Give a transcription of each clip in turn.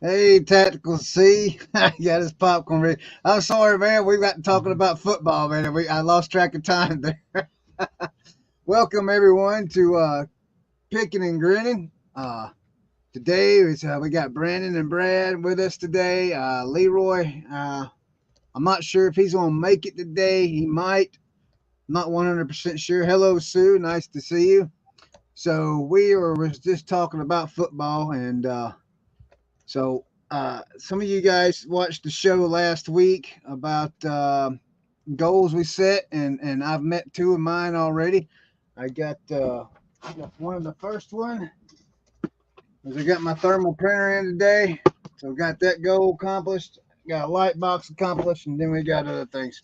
Hey, Tactical C. Got his popcorn ready. I'm sorry, man. We got talking about football, man. I lost track of time there. Welcome, everyone, to Pickin and Grinnin. Today we got Brandon and Brad with us today. Leroy, I'm not sure if he's going to make it today. He might. Not 100% sure. Hello, Sue. Nice to see you. So was just talking about football, and so some of you guys watched the show last week about goals we set, and I've met two of mine already. I got one of the first one. I got my thermal printer in today, so got that goal accomplished. Got a light box accomplished, and then we got other things.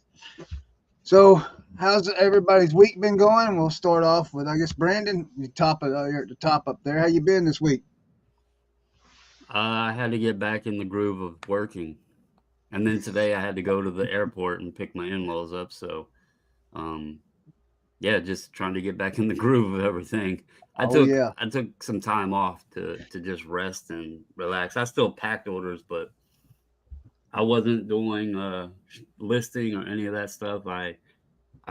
So, how's everybody's week been going? We'll start off with, I guess, Brandon. You're at the top up there. How you been this week? I had to get back in the groove of working, and then today I had to go to the airport and pick my in-laws up. So, yeah, just trying to get back in the groove of everything. I took some time off to just rest and relax. I still packed orders, but I wasn't doing listing or any of that stuff. I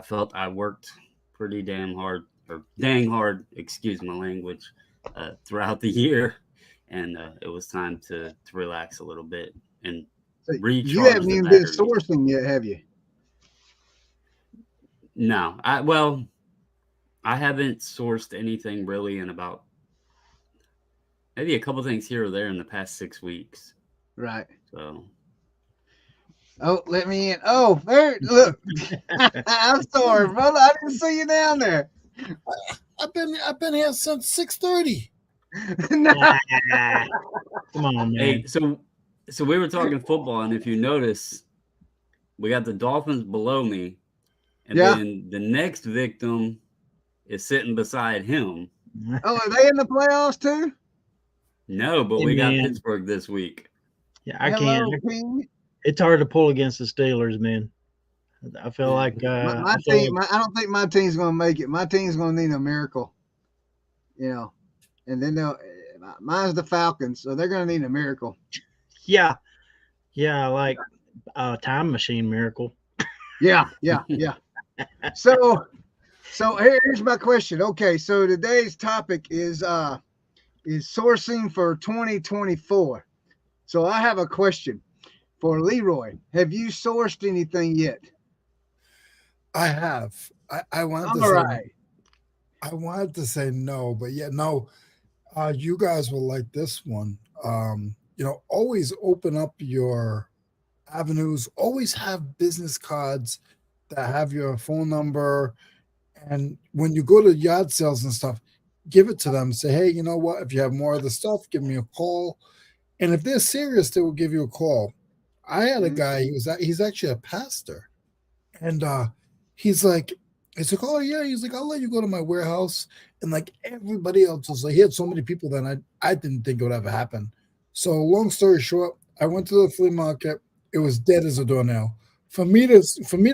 felt I worked pretty dang hard, excuse my language, throughout the year. And it was time to relax a little bit and recharge. You haven't even been sourcing yet, have you? No. I haven't sourced anything really in about maybe a couple things here or there in the past 6 weeks. Right. So. Oh, let me in. Oh, there. Look. I'm sorry, brother. I didn't see you down there. I've been here since 6:30. No. Come on, man. Hey, so we were talking football, and if you notice, we got the Dolphins below me, and then the next victim is sitting beside him. Oh, are they in the playoffs too? No, but we got Pittsburgh this week. Yeah, I can't. It's hard to pull against the Steelers, man. I feel like my team. I don't think my team's going to make it. My team's going to need a miracle, And then mine's the Falcons, so they're going to need a miracle. Yeah, like a time machine miracle. Yeah. So here's my question. Okay, so today's topic is sourcing for 2024. So I have a question for Leroy. Have you sourced anything yet? I have. I wanted to say no, but no. You guys will like this one. Always open up your avenues. Always have business cards that have your phone number. And when you go to yard sales and stuff, give it to them. Say, hey, you know what? If you have more of the stuff, give me a call. And if they're serious, they will give you a call. I had a guy, he's actually a pastor. And he's like, oh, yeah. He's like, I'll let you go to my warehouse. And like everybody else was like, he had so many people that I didn't think it would ever happen. So long story short, I went to the flea market. It was dead as a doornail. For me to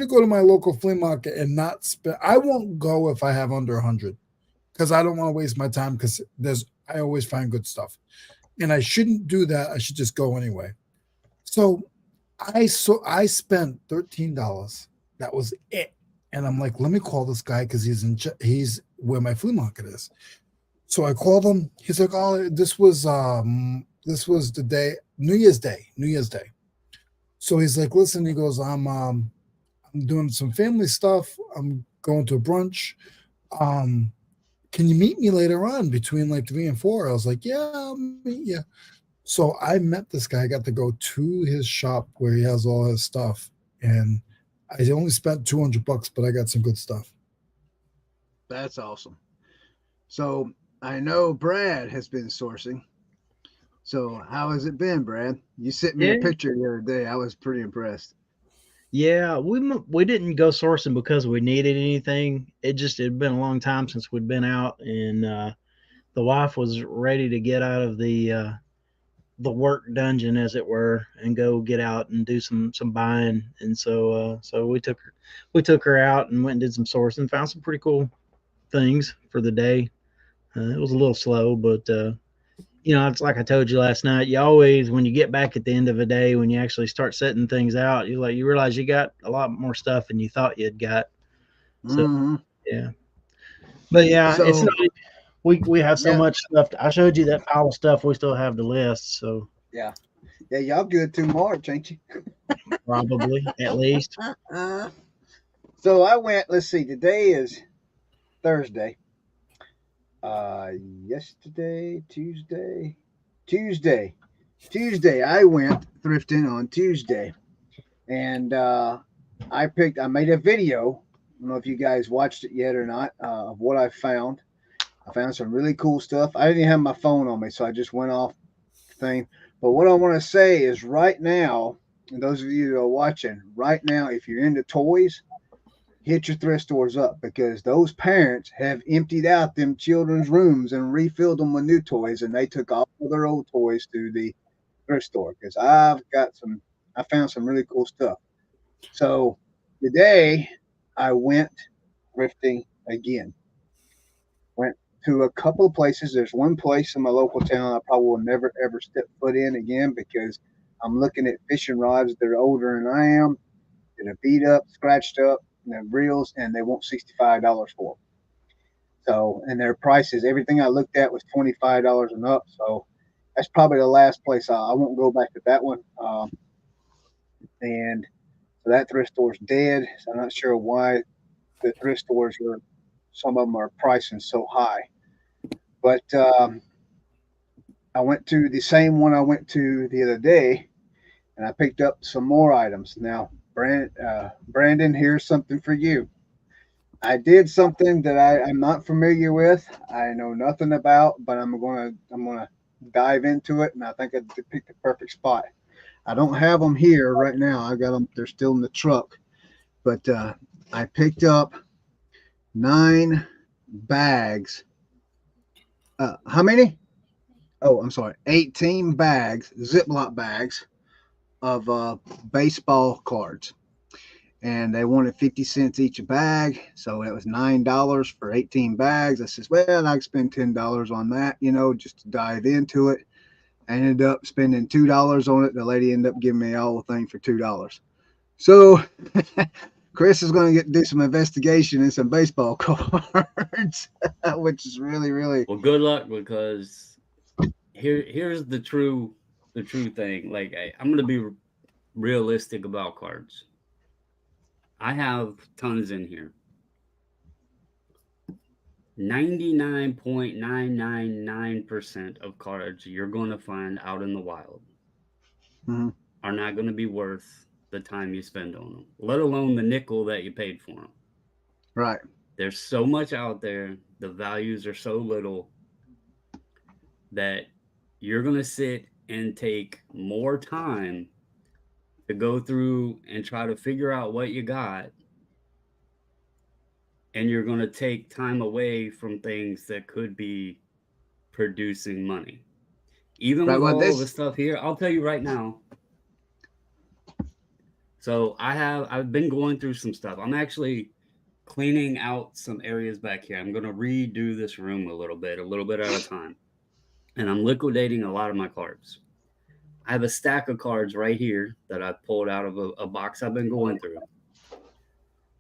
go to my local flea market and not spend, I won't go if I have under 100 because I don't want to waste my time because I always find good stuff. And I shouldn't do that. I should just go anyway. So I spent $13. That was it. And I'm like, let me call this guy because he's where my flea market is. So I called him. He's like, oh, this was the day, New Year's Day. So he's like, listen, he goes, I'm doing some family stuff. I'm going to a brunch. Can you meet me later on between like 3 and 4? I was like, yeah, I'll meet you. So I met this guy. I got to go to his shop where he has all his stuff. And I only spent $200, but I got some good stuff. That's awesome. So I know Brad has been sourcing. So how has it been, Brad? You sent me a picture the other day. I was pretty impressed. Yeah, we didn't go sourcing because we needed anything. It'd been a long time since we'd been out, and the wife was ready to get out of the the work dungeon, as it were, and go get out and do some buying. And so we took her out and went and did some sourcing, found some pretty cool things for the day. It was a little slow, but it's like I told you last night. You always, when you get back at the end of a day, when you actually start setting things out, you realize you got a lot more stuff than you thought you'd got. So yeah, but yeah, it's not. We have so much stuff. I showed you that pile of stuff we still have to list. So yeah, y'all good to March, ain't you? Probably, at least. So I went. Let's see. Today is Thursday. Yesterday, Tuesday. I went thrifting on Tuesday, and I made a video. I don't know if you guys watched it yet or not, of what I found. I found some really cool stuff. I didn't have my phone on me, so I just went off the thing. But what I want to say is right now, and those of you that are watching, right now, if you're into toys, hit your thrift stores up, because those parents have emptied out them children's rooms and refilled them with new toys, and they took all of their old toys to the thrift store, because I found some really cool stuff. So today I went thrifting again. Went to a couple of places. There's one place in my local town I probably will never ever step foot in again, because I'm looking at fishing rods that are older than I am, that are beat up, scratched up, and they're reels, and they want $65 for them. So, and their prices, everything I looked at was $25 and up. So that's probably the last place. I won't go back to that one. And so that thrift store's dead. So I'm not sure why the thrift stores are, some of them are pricing so high. But I went to the same one I went to the other day, and I picked up some more items. Now, Brandon, here's something for you. I did something that I'm not familiar with. I know nothing about, but I'm gonna dive into it, and I think I picked the perfect spot. I don't have them here right now. I got them; they're still in the truck. But I picked up 9 bags. How many? Oh, I'm sorry, 18 bags, Ziploc bags of baseball cards. And they wanted 50 cents each a bag. So it was $9 for 18 bags. I says, well, I can spend $10 on that, just to dive into it. I ended up spending $2 on it. The lady ended up giving me all the thing for $2. So Chris is going to do some investigation in some baseball cards, which is really, really. Well, good luck, because here's the true thing. Like, I'm going to be realistic about cards. I have tons in here. 99.999% of cards you're going to find out in the wild are not going to be worth the time you spend on them, let alone the nickel that you paid for them. Right. There's so much out there. The values are so little that you're going to sit and take more time to go through and try to figure out what you got, and you're going to take time away from things that could be producing money. Even with all of the stuff here, I'll tell you right now. So I've been going through some stuff. I'm actually cleaning out some areas back here. I'm going to redo this room a little bit at a time. And I'm liquidating a lot of my cards. I have a stack of cards right here that I pulled out of a box I've been going through.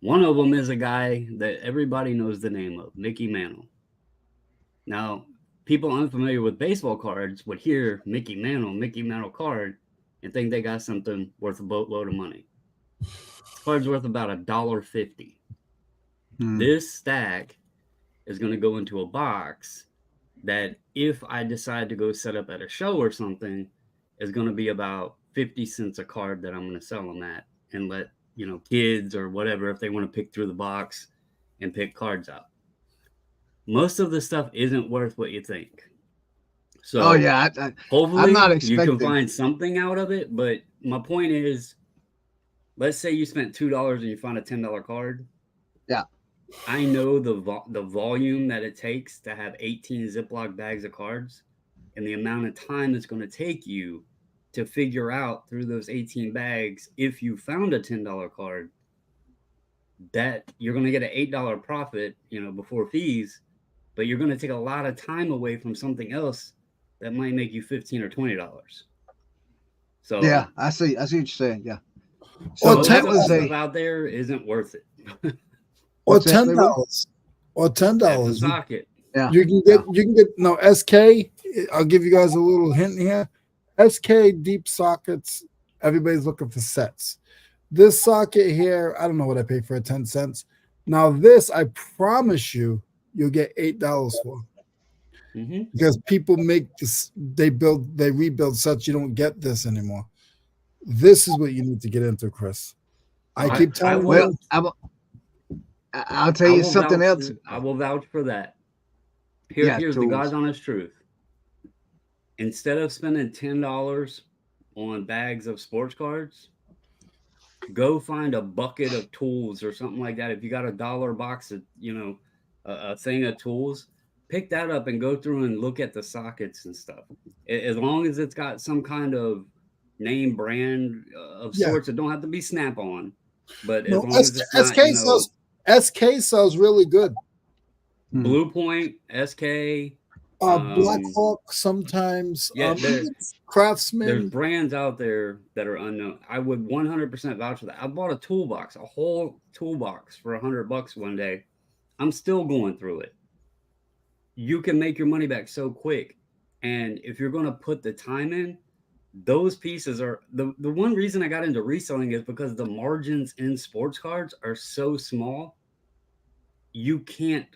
One of them is a guy that everybody knows the name of, Mickey Mantle. Now, people unfamiliar with baseball cards would hear Mickey Mantle card, and think they got something worth a boatload of money. This card's worth about $1.50. This stack is going to go into a box that, if I decide to go set up at a show or something, is going to be about 50 cents a card that I'm going to sell them at, and let kids or whatever, if they want to pick through the box and pick cards out. Most of the stuff isn't worth what you think. So hopefully I'm not expecting. You can find something out of it. But my point is, let's say you spent $2 and you find a $10 card. Yeah. I know the volume that it takes to have 18 Ziploc bags of cards. and the amount of time it's going to take you to figure out through those 18 bags, if you found a $10 card, that you're going to get an $8 profit, before fees, but you're going to take a lot of time away from something else that might make you $15 or $20. So yeah, I see what you're saying. Yeah. So most of the stuff out there isn't worth it. Or $10. Or $10. That's a socket. Yeah. You can get no SK. I'll give you guys a little hint here. SK deep sockets. Everybody's looking for sets. This socket here, I don't know what I paid for it, 10 cents. Now this, I promise you'll get $8 for. Mm-hmm. Because people make this, they rebuild sets. You don't get this anymore. This is what you need to get into, Chris. I keep telling you. I'll tell you something else. I will vouch for that. Here's the God's honest truth. Instead of spending $10 on bags of sports cards, go find a bucket of tools or something like that. If you got $1 box of, a thing of tools, pick that up and go through and look at the sockets and stuff. As long as it's got some kind of name brand of sorts, it don't have to be Snap-on. But as long as it's not, SK sells really good. Blue Point, SK, Black Hawk sometimes. Craftsman. There's brands out there that are unknown. I would 100% vouch for that. I bought a whole toolbox for $100 one day. I'm still going through it. You can make your money back so quick. And if you're going to put the time in, those pieces are the one reason I got into reselling is because the margins in sports cards are so small. You can't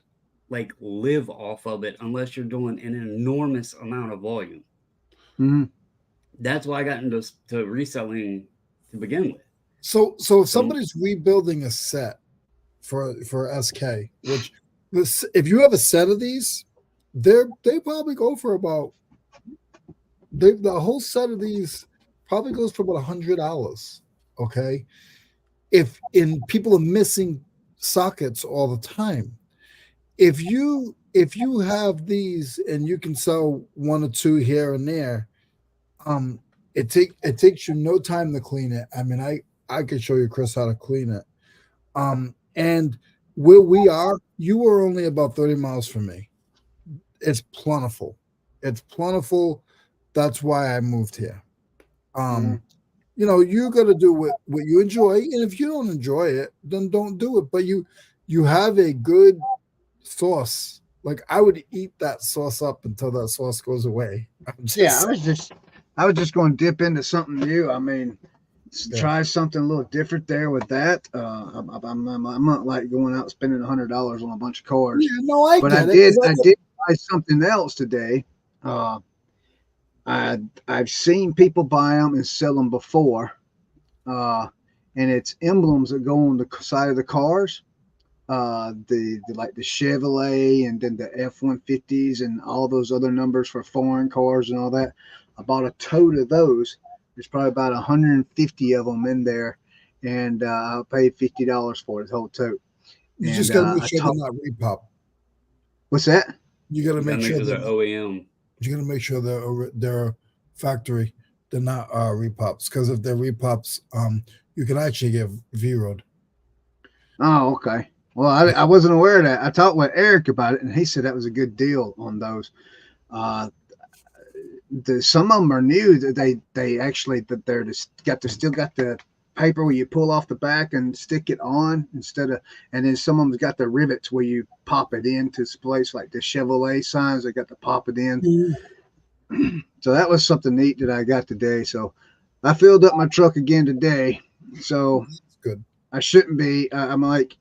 live off of it unless you're doing an enormous amount of volume. Mm-hmm. That's why I got into reselling to begin with. So if somebody's rebuilding a set for SK, which if you have a set of these, they probably go for about the whole set of these probably goes for about $100. Okay, if people are missing sockets all the time, if you have these and you can sell one or two here and there, it takes you no time to clean it. I mean, I could show you, Chris, how to clean it. And where we are, you are only about 30 miles from me. It's plentiful. That's why I moved here. You got to do what you enjoy, and if you don't enjoy it, then don't do it. But you have a good sauce. Like, I would eat that sauce up until that sauce goes away. I was just going to dip into something new. I mean, try something a little different there with that. I'm not like going out spending $100 on a bunch of cards. Yeah, no, I did buy something else today. I've seen people buy them and sell them before, and it's emblems that go on the side of the cars, the Chevrolet and then the F-150s and all those other numbers for foreign cars and all that. I bought a tote of those. There's probably about 150 of them in there, and I paid $50 for the whole tote. You just got to make sure they're not repop. What's that? You got to make sure they're OEM. You got to make sure they're factory. They're not repops, because if they're repops, you can actually get zeroed. Oh, okay. Well, I wasn't aware of that. I talked with Eric about it, and he said that was a good deal on those. Some of them are new. That they actually that they're still got the paper where you pull off the back and stick it on instead of, and then some of them's got the rivets where you pop it into place, like the Chevrolet signs. They got to pop it in. Mm-hmm. So that was something neat that I got today. So I filled up my truck again today. So that's good. I shouldn't be. I'm like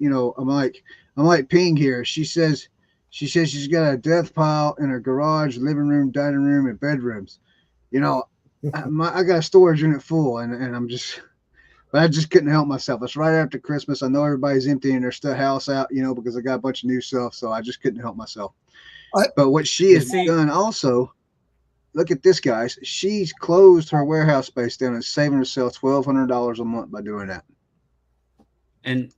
Ping here. She says she's got a death pile in her garage, living room, dining room, and bedrooms. I got a storage unit full, and I'm just. But I just couldn't help myself. It's right after Christmas. I know everybody's emptying their house out, because I got a bunch of new stuff. So I just couldn't help myself. But what she has done also, look at this, guys. She's closed her warehouse space down and saving herself $1,200 a month by doing that. And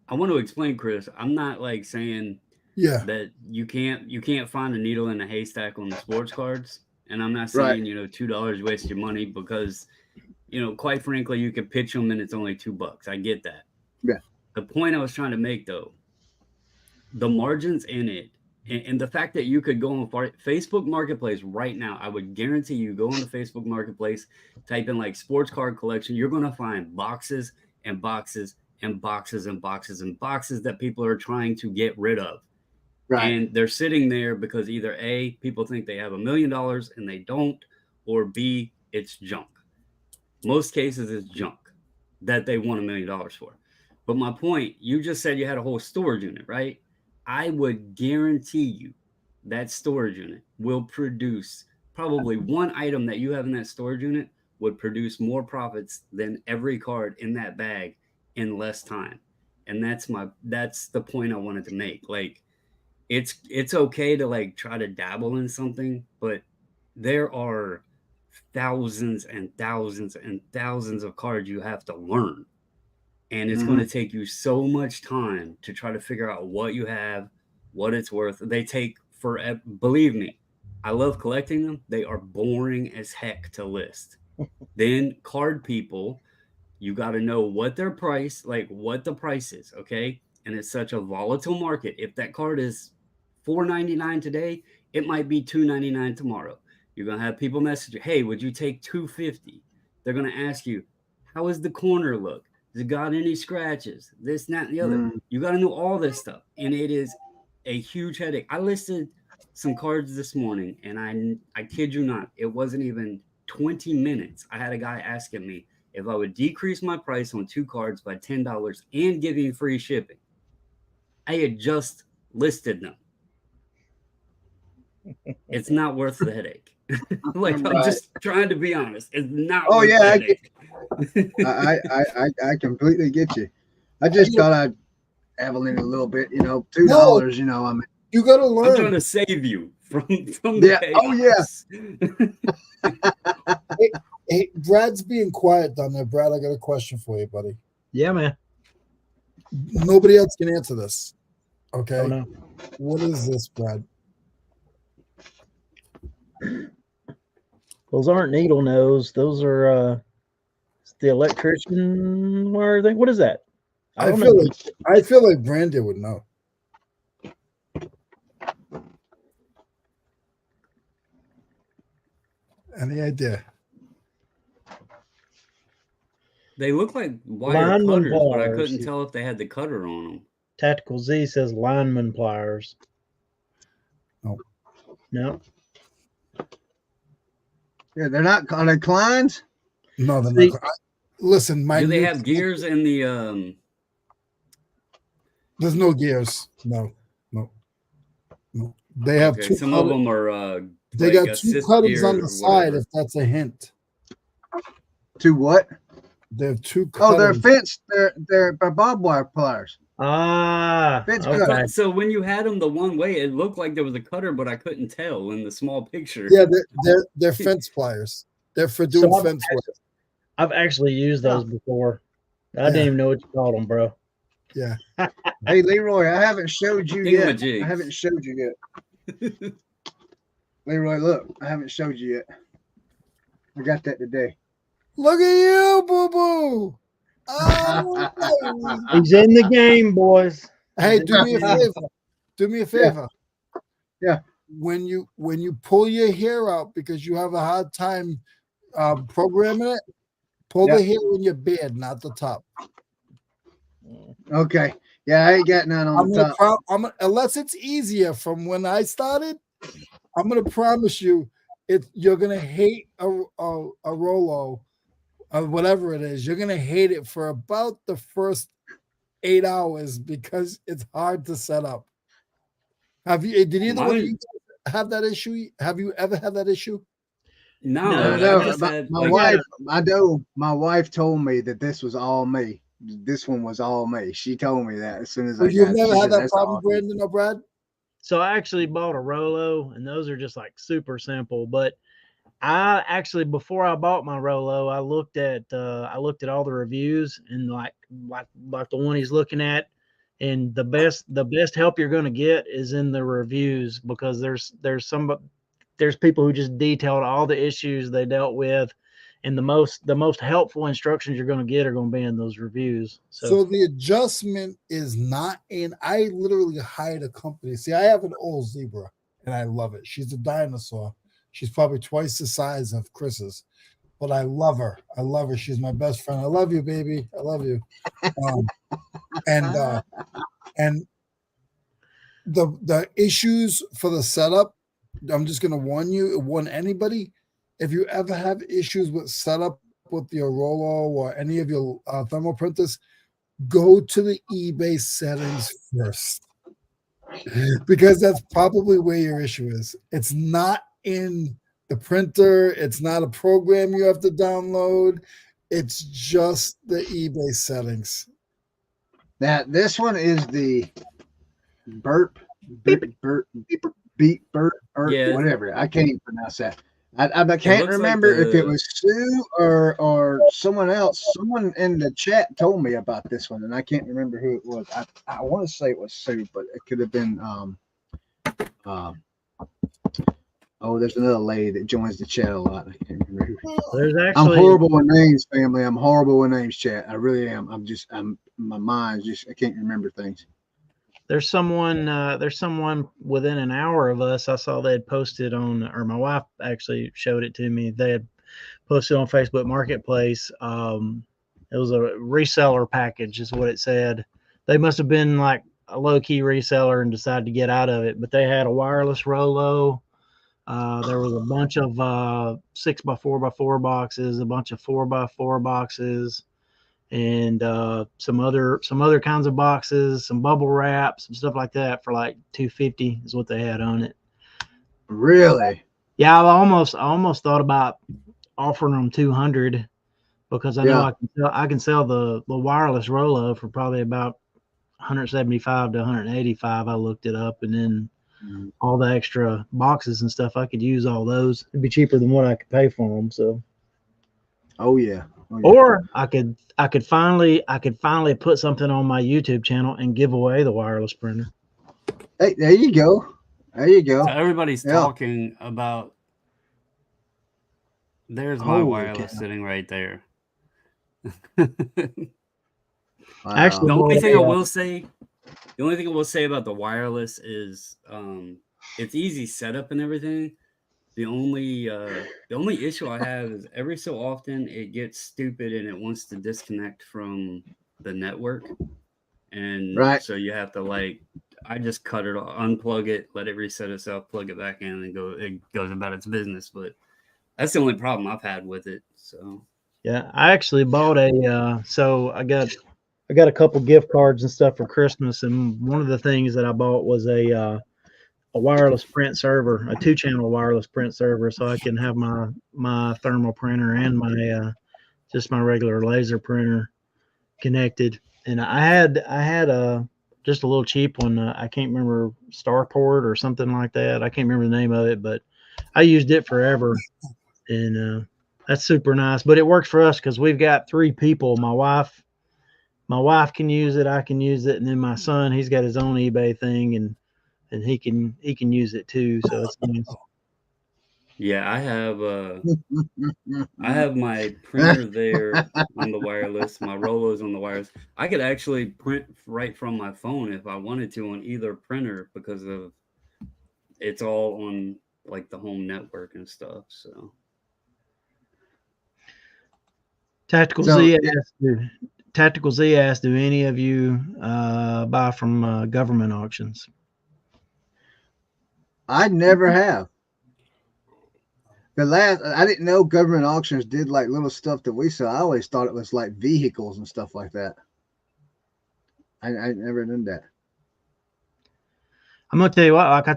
I want to explain, Chris, I'm not saying that you can't find a needle in a haystack on the sports cards. And I'm not saying, $2 waste your money because, quite frankly, you could pitch them and it's only $2. I get that. Yeah. The point I was trying to make, though, the margins in it and the fact that you could go on Facebook Marketplace right now, I would guarantee you go on the Facebook Marketplace, type in like sports card collection, you're going to find boxes and boxes and boxes and boxes and boxes that people are trying to get rid of. Right. And they're sitting there because either A, people think they have $1 million and they don't, or B, it's junk. Most cases it's junk that they want $1 million for. But my point, you just said you had a whole storage unit, right? I would guarantee you that storage unit will produce probably one item that you have in that storage unit would produce more profits than every card in that bag in less time. And that's the point I wanted to make. Like, it's okay to like try to dabble in something, but there are thousands and thousands and thousands of cards you have to learn. And it's going to take you so much time to try to figure out what you have, what it's worth. They take forever. Believe me, I love collecting them. They are boring as heck to list. Then card people, you got to know what their price, like what the price is, okay? And it's such a volatile market. If that card is $4.99 today, it might be $2.99 tomorrow. You're going to have people message you, hey, would you take $2.50? They're going to ask you, how does the corner look? Has it got any scratches? This, that, and the other. You got to know all this stuff. And it is a huge headache. I listed some cards this morning, and I kid you not, it wasn't even 20 minutes. I had a guy asking me if I would decrease my price on 2 cards by $10 and give him free shipping. I had just listed them. It's not worth the headache. Like, I'm just trying to be honest. It's not worth the headache. I completely get you. I just thought I'd Evelyn a little bit, $2, I mean, you gotta learn. I'm trying to save you from the chaos. Oh yeah. hey, Brad's being quiet down there. Brad, I got a question for you, buddy. Yeah, man. Nobody else can answer this. Okay. Oh, no. What is this, Brad? Those aren't needle nose. Those are the electrician wire thing. What is that? I feel like Brandon would know. Any idea? They look like wire cutters, but I couldn't tell if they had the cutter on them. Tactical Z says lineman pliers. No. Yeah, they're not. Are they Kleins? No, they're not. Listen, do they have gears in the? There's no gears. No. They have two. Some of them are. They got 2 cutters on the side. If that's a hint. 2 what? They have 2 cutters. Oh, they're fenced. They're barbed wire pliers. Okay. So when you had them the one way, it looked like there was a cutter, but I couldn't tell in the small picture. Yeah, they're fence pliers. They're for doing fence work. I've actually used those before. I didn't even know what you called them, bro. Yeah. Hey, Leroy, I haven't showed you yet. I haven't showed you yet. Leroy, look, I haven't showed you yet. I got that today. Look at you, boo-boo. Oh, he's in the game, boys. Hey, do me a favor. Yeah. When you pull your hair out because you have a hard time programming it, pull the hair in your beard, not the top. Okay. Yeah, I ain't got none on the top. Unless it's easier from when I started, I'm gonna promise you, you're gonna hate a Rolo. Whatever it is, you're gonna hate it for about the first 8 hours because it's hard to set up. Did either one of you have that issue? Have you ever had that issue? No. My wife told me that this was all me. This one was all me. She told me that as soon as you've never had that problem, Brandon or Brad? So I actually bought a Rolo, and those are just like super simple. But I actually, before I bought my Rolo, I looked at all the reviews, and like the one he's looking at, and the best help you're going to get is in the reviews, because there's there's people who just detailed all the issues they dealt with, and the most helpful instructions you're going to get are going to be in those reviews. So the adjustment is not in. I literally hired a company. See, I have an old zebra, and I love it. She's a dinosaur. She's probably twice the size of Chris's, but I love her. I love her. She's my best friend. I love you, baby. I love you. And the issues for the setup, I'm just going to warn anybody, if you ever have issues with setup with your Rollo or any of your thermal printers, go to the eBay settings first, because that's probably where your issue is. It's not in the printer. It's not a program you have to download. It's just the eBay settings. Now, this one is the burp, or whatever. I can't even pronounce that. I can't remember if it was Sue or someone else. Someone in the chat told me about this one, and I can't remember who it was. I want to say it was Sue, but it could have been there's another lady that joins the chat a lot. I can't remember who. I'm horrible with names, family. I'm horrible with names, chat. I really am. My mind's just, I can't remember things. There's someone within an hour of us. I saw they had posted on, or my wife actually showed it to me. They had posted on Facebook Marketplace. It was a reseller package is what it said. They must have been like a low-key reseller and decided to get out of it, but they had a wireless Rollo. There was a bunch of 6x4x4 boxes, a bunch of 4x4 boxes, and some other kinds of boxes, some bubble wrap, some stuff like that for like $250 is what they had on it. Really? Yeah, I almost thought about offering them $200 because I know I can sell the wireless Rollo for probably about $175 to $185. I looked it up, and then all the extra boxes and stuff, I could use all those. It'd be cheaper than what I could pay for them. So, oh yeah. Or I could finally put something on my YouTube channel and give away the wireless printer. Hey, there you go. So everybody's talking about. There's my wireless sitting right there. Actually, the only thing I will say about the wireless is it's easy setup and everything. The only issue I have is every so often it gets stupid and it wants to disconnect from the network, and so you have to I just cut it off, unplug it, let it reset itself, plug it back in, and it goes about its business. But that's the only problem I've had with it. So yeah, I actually bought so I got a couple gift cards and stuff for Christmas, and one of the things that I bought was a wireless print server, a 2-channel wireless print server, so I can have my thermal printer and my just my regular laser printer connected. And I had just a little cheap one. I can't remember, Starport or something like that. I can't remember the name of it, but I used it forever, and that's super nice. But it works for us because we've got 3 people. My wife can use it, I can use it, and then my son, he's got his own eBay thing, and he can use it too. So it's nice. Yeah, I have my printer there on the wireless. My Rollo's on the wireless. I could actually print right from my phone if I wanted to on either printer because of it's all on like the home network and stuff. So Tactical Z asked, do any of you buy from government auctions? I never have. I didn't know government auctions did like little stuff that we saw. I always thought it was like vehicles and stuff like that. I never done that. I'm gonna tell you what. Like I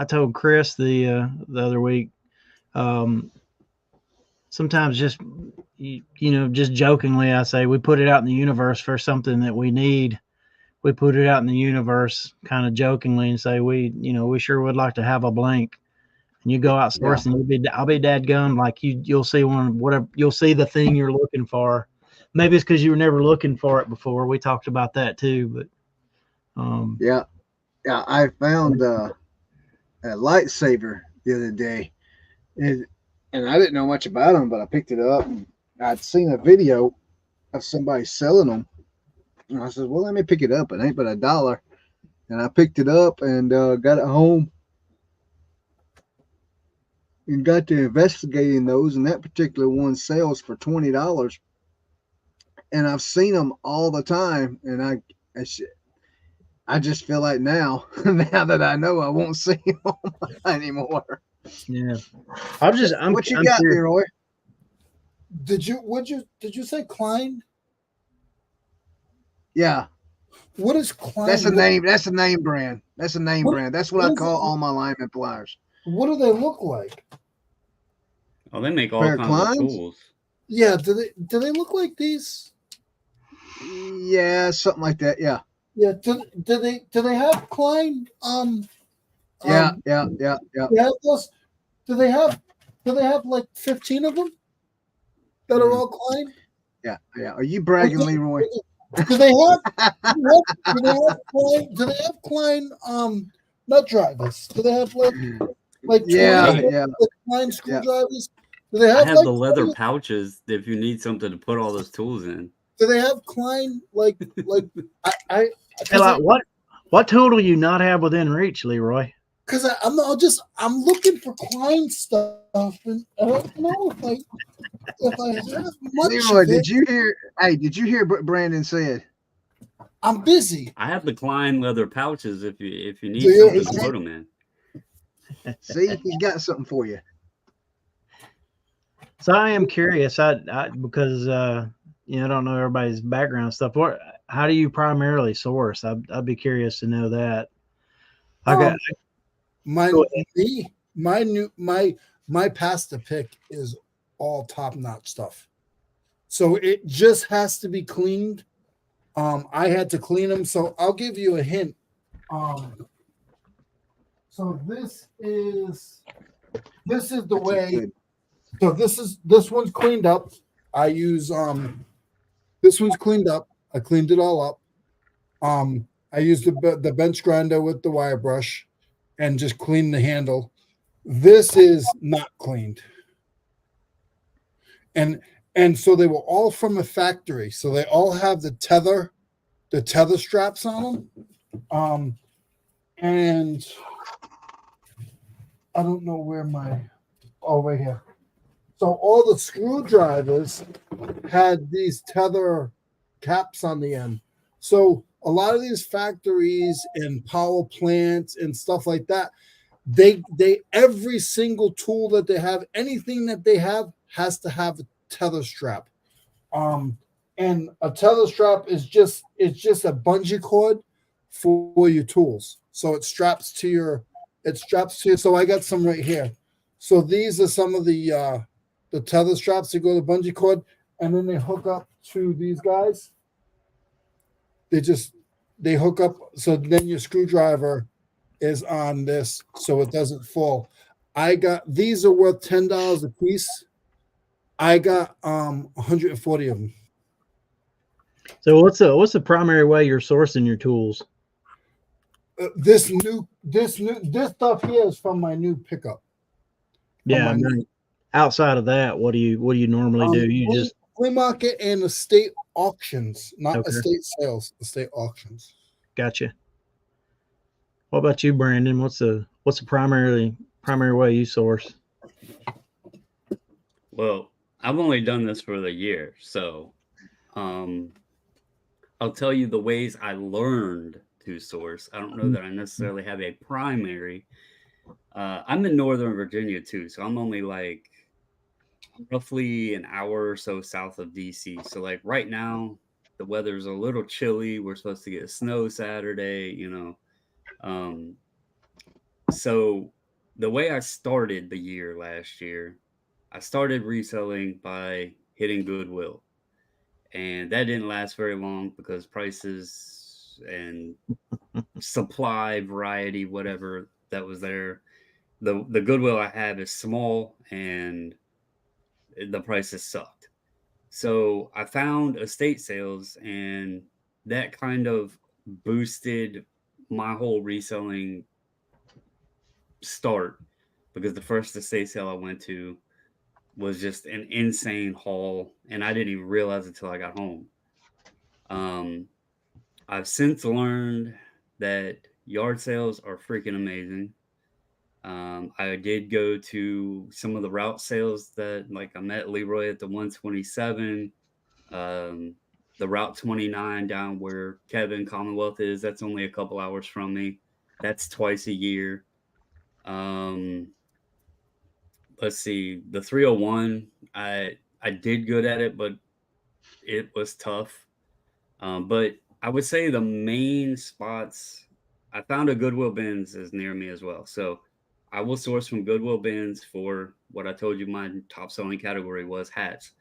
told Chris the other week. Sometimes just just jokingly, I say we put it out in the universe for something that we need. We put it out in the universe, kind of jokingly, and say we sure would like to have a blank. And you go outsource, and I'll be dadgum, like you'll see you'll see the thing you're looking for. Maybe it's because you were never looking for it before. We talked about that too, but I found a lightsaber the other day, and I didn't know much about them, but I picked it up. And I'd seen a video of somebody selling them, and I said, "Well, let me pick it up. It ain't but $1." And I picked it up and got it home and got to investigating those. And that particular one sells for $20, and I've seen them all the time. And I just feel like now, now that I know, I won't see them anymore. Yeah, What you got, curious. Leroy? Did you say Klein? Yeah, What is Klein? that's a name. That's a name brand. That's a name brand. That's what I call all my lineman pliers. What do they look like? Oh, they make all Pair of kinds of Kleins? tools. Yeah, do they look like these? Yeah, something like that. Yeah. Yeah, do they have Klein? Yeah. They have those. Do they have like 15 of them that are all Klein? Yeah. Are you bragging, Leroy? Do they have do they have Klein nut drivers? Do they have like Yeah. Klein screwdrivers? Do they I have have like the leather pouches if you need something to put all those tools in. do they have Klein like I Hey, like, what tool do you not have within reach, Leroy? because I'm looking for Klein stuff and I don't know if I have much. Leroy, did you hear? Hey, did you hear what Brandon said? I'm busy. I have the Klein leather pouches if you need Do you? something to put them in. See, he's got something for you. So I am curious, I because I don't know everybody's background stuff. How do you primarily source? I'd be curious to know that. Okay, My pasta pick is all top notch stuff. So it just has to be cleaned. I had to clean them, so I'll give you a hint. So this is the way. So this one's cleaned up. I use this one's cleaned up. I cleaned it all up. I used the bench grinder with the wire brush and just cleaned the handle. This is not cleaned. And so they were all from a factory. So they all have the tether straps on them. And I don't know where right here. So all the screwdrivers had these tether caps on the end. So a lot of these factories and power plants and stuff like that, they every single tool that they have, anything that they have has to have a tether strap. And a tether strap is just a bungee cord for your tools. So it straps to your so I got some right here. So these are some of the tether straps that go to bungee cord, and then they hook up to these guys. They hook up, so then your screwdriver is on this so it doesn't fall. These are worth $10 a piece. I got 140 of them. So what's the primary way you're sourcing your tools? This stuff here is from my new pickup. Yeah, outside of that, what do you normally do? You just flea market and estate auctions, not estate sales, estate auctions. Gotcha. What about you, Brandon? What's the primary way you source? Well, I've only done this for the year, so I'll tell you the ways I learned to source. I don't know that I necessarily have a primary. I'm in Northern Virginia too, so I'm only like roughly an hour or so south of DC. So like right now, the weather's a little chilly. We're supposed to get snow Saturday, So the way I started the year last year, I started reselling by hitting Goodwill. And that didn't last very long because prices and supply, variety, whatever that was there. The Goodwill I have is small and the prices sucked. So I found estate sales, and that kind of boosted my whole reselling start because the first estate sale I went to was just an insane haul, and I didn't even realize it until I got home. I've since learned that yard sales are freaking amazing. I did go to some of the route sales that, like, I met Leroy at the 127, the Route 29 down where Kevin Commonwealth is. That's only a couple hours from me. That's twice a year. Let's see, the 301. I did good at it, but it was tough. But I would say the main spots, I found a Goodwill Bins is near me as well. So I will source from Goodwill Bins for what I told you my top selling category was, hats.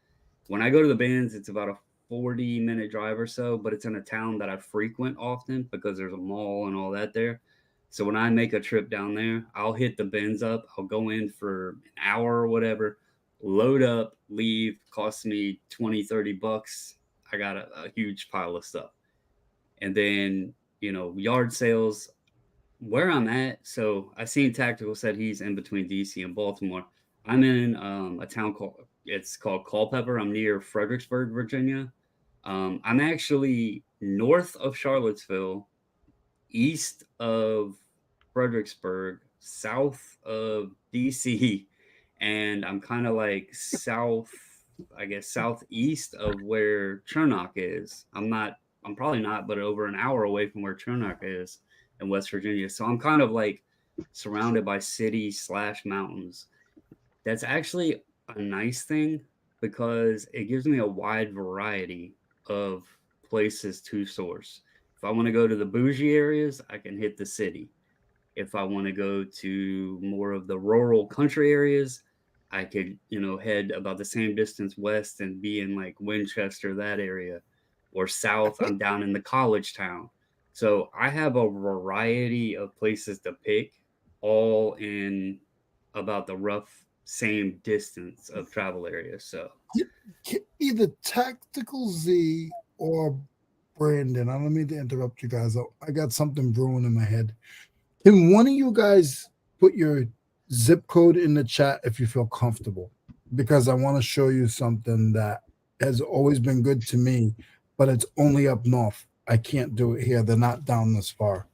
When I go to the Bins, it's about a 40-minute drive or so, but it's in a town that I frequent often because there's a mall and all that there. So when I make a trip down there, I'll hit the Bins up. I'll go in for an hour or whatever, load up, leave, costs me 20, 30 bucks. I got a huge pile of stuff. And then, yard sales, where I'm at. So I seen Tactical said he's in between DC and Baltimore. I'm in a town called Culpeper. I'm near Fredericksburg, Virginia. I'm actually north of Charlottesville, east of Fredericksburg, south of DC, and I'm kind of like southeast of where Chernock is. I'm probably not, but over an hour away from where Chernock is in West Virginia. So I'm kind of like surrounded by city/mountains. That's actually a nice thing because it gives me a wide variety of places to source. If I want to go to the bougie areas, I can hit the city. If I want to go to more of the rural country areas, I could, head about the same distance west and be in like Winchester, that area, or south. I'm down in the college town. So I have a variety of places to pick, all in about the rough same distance of travel areas. So either Tactical Z or Brandon, I don't mean to interrupt you guys. I got something brewing in my head. Can one of you guys put your zip code in the chat if you feel comfortable? Because I want to show you something that has always been good to me, but it's only up north. I can't do it here. They're not down this far.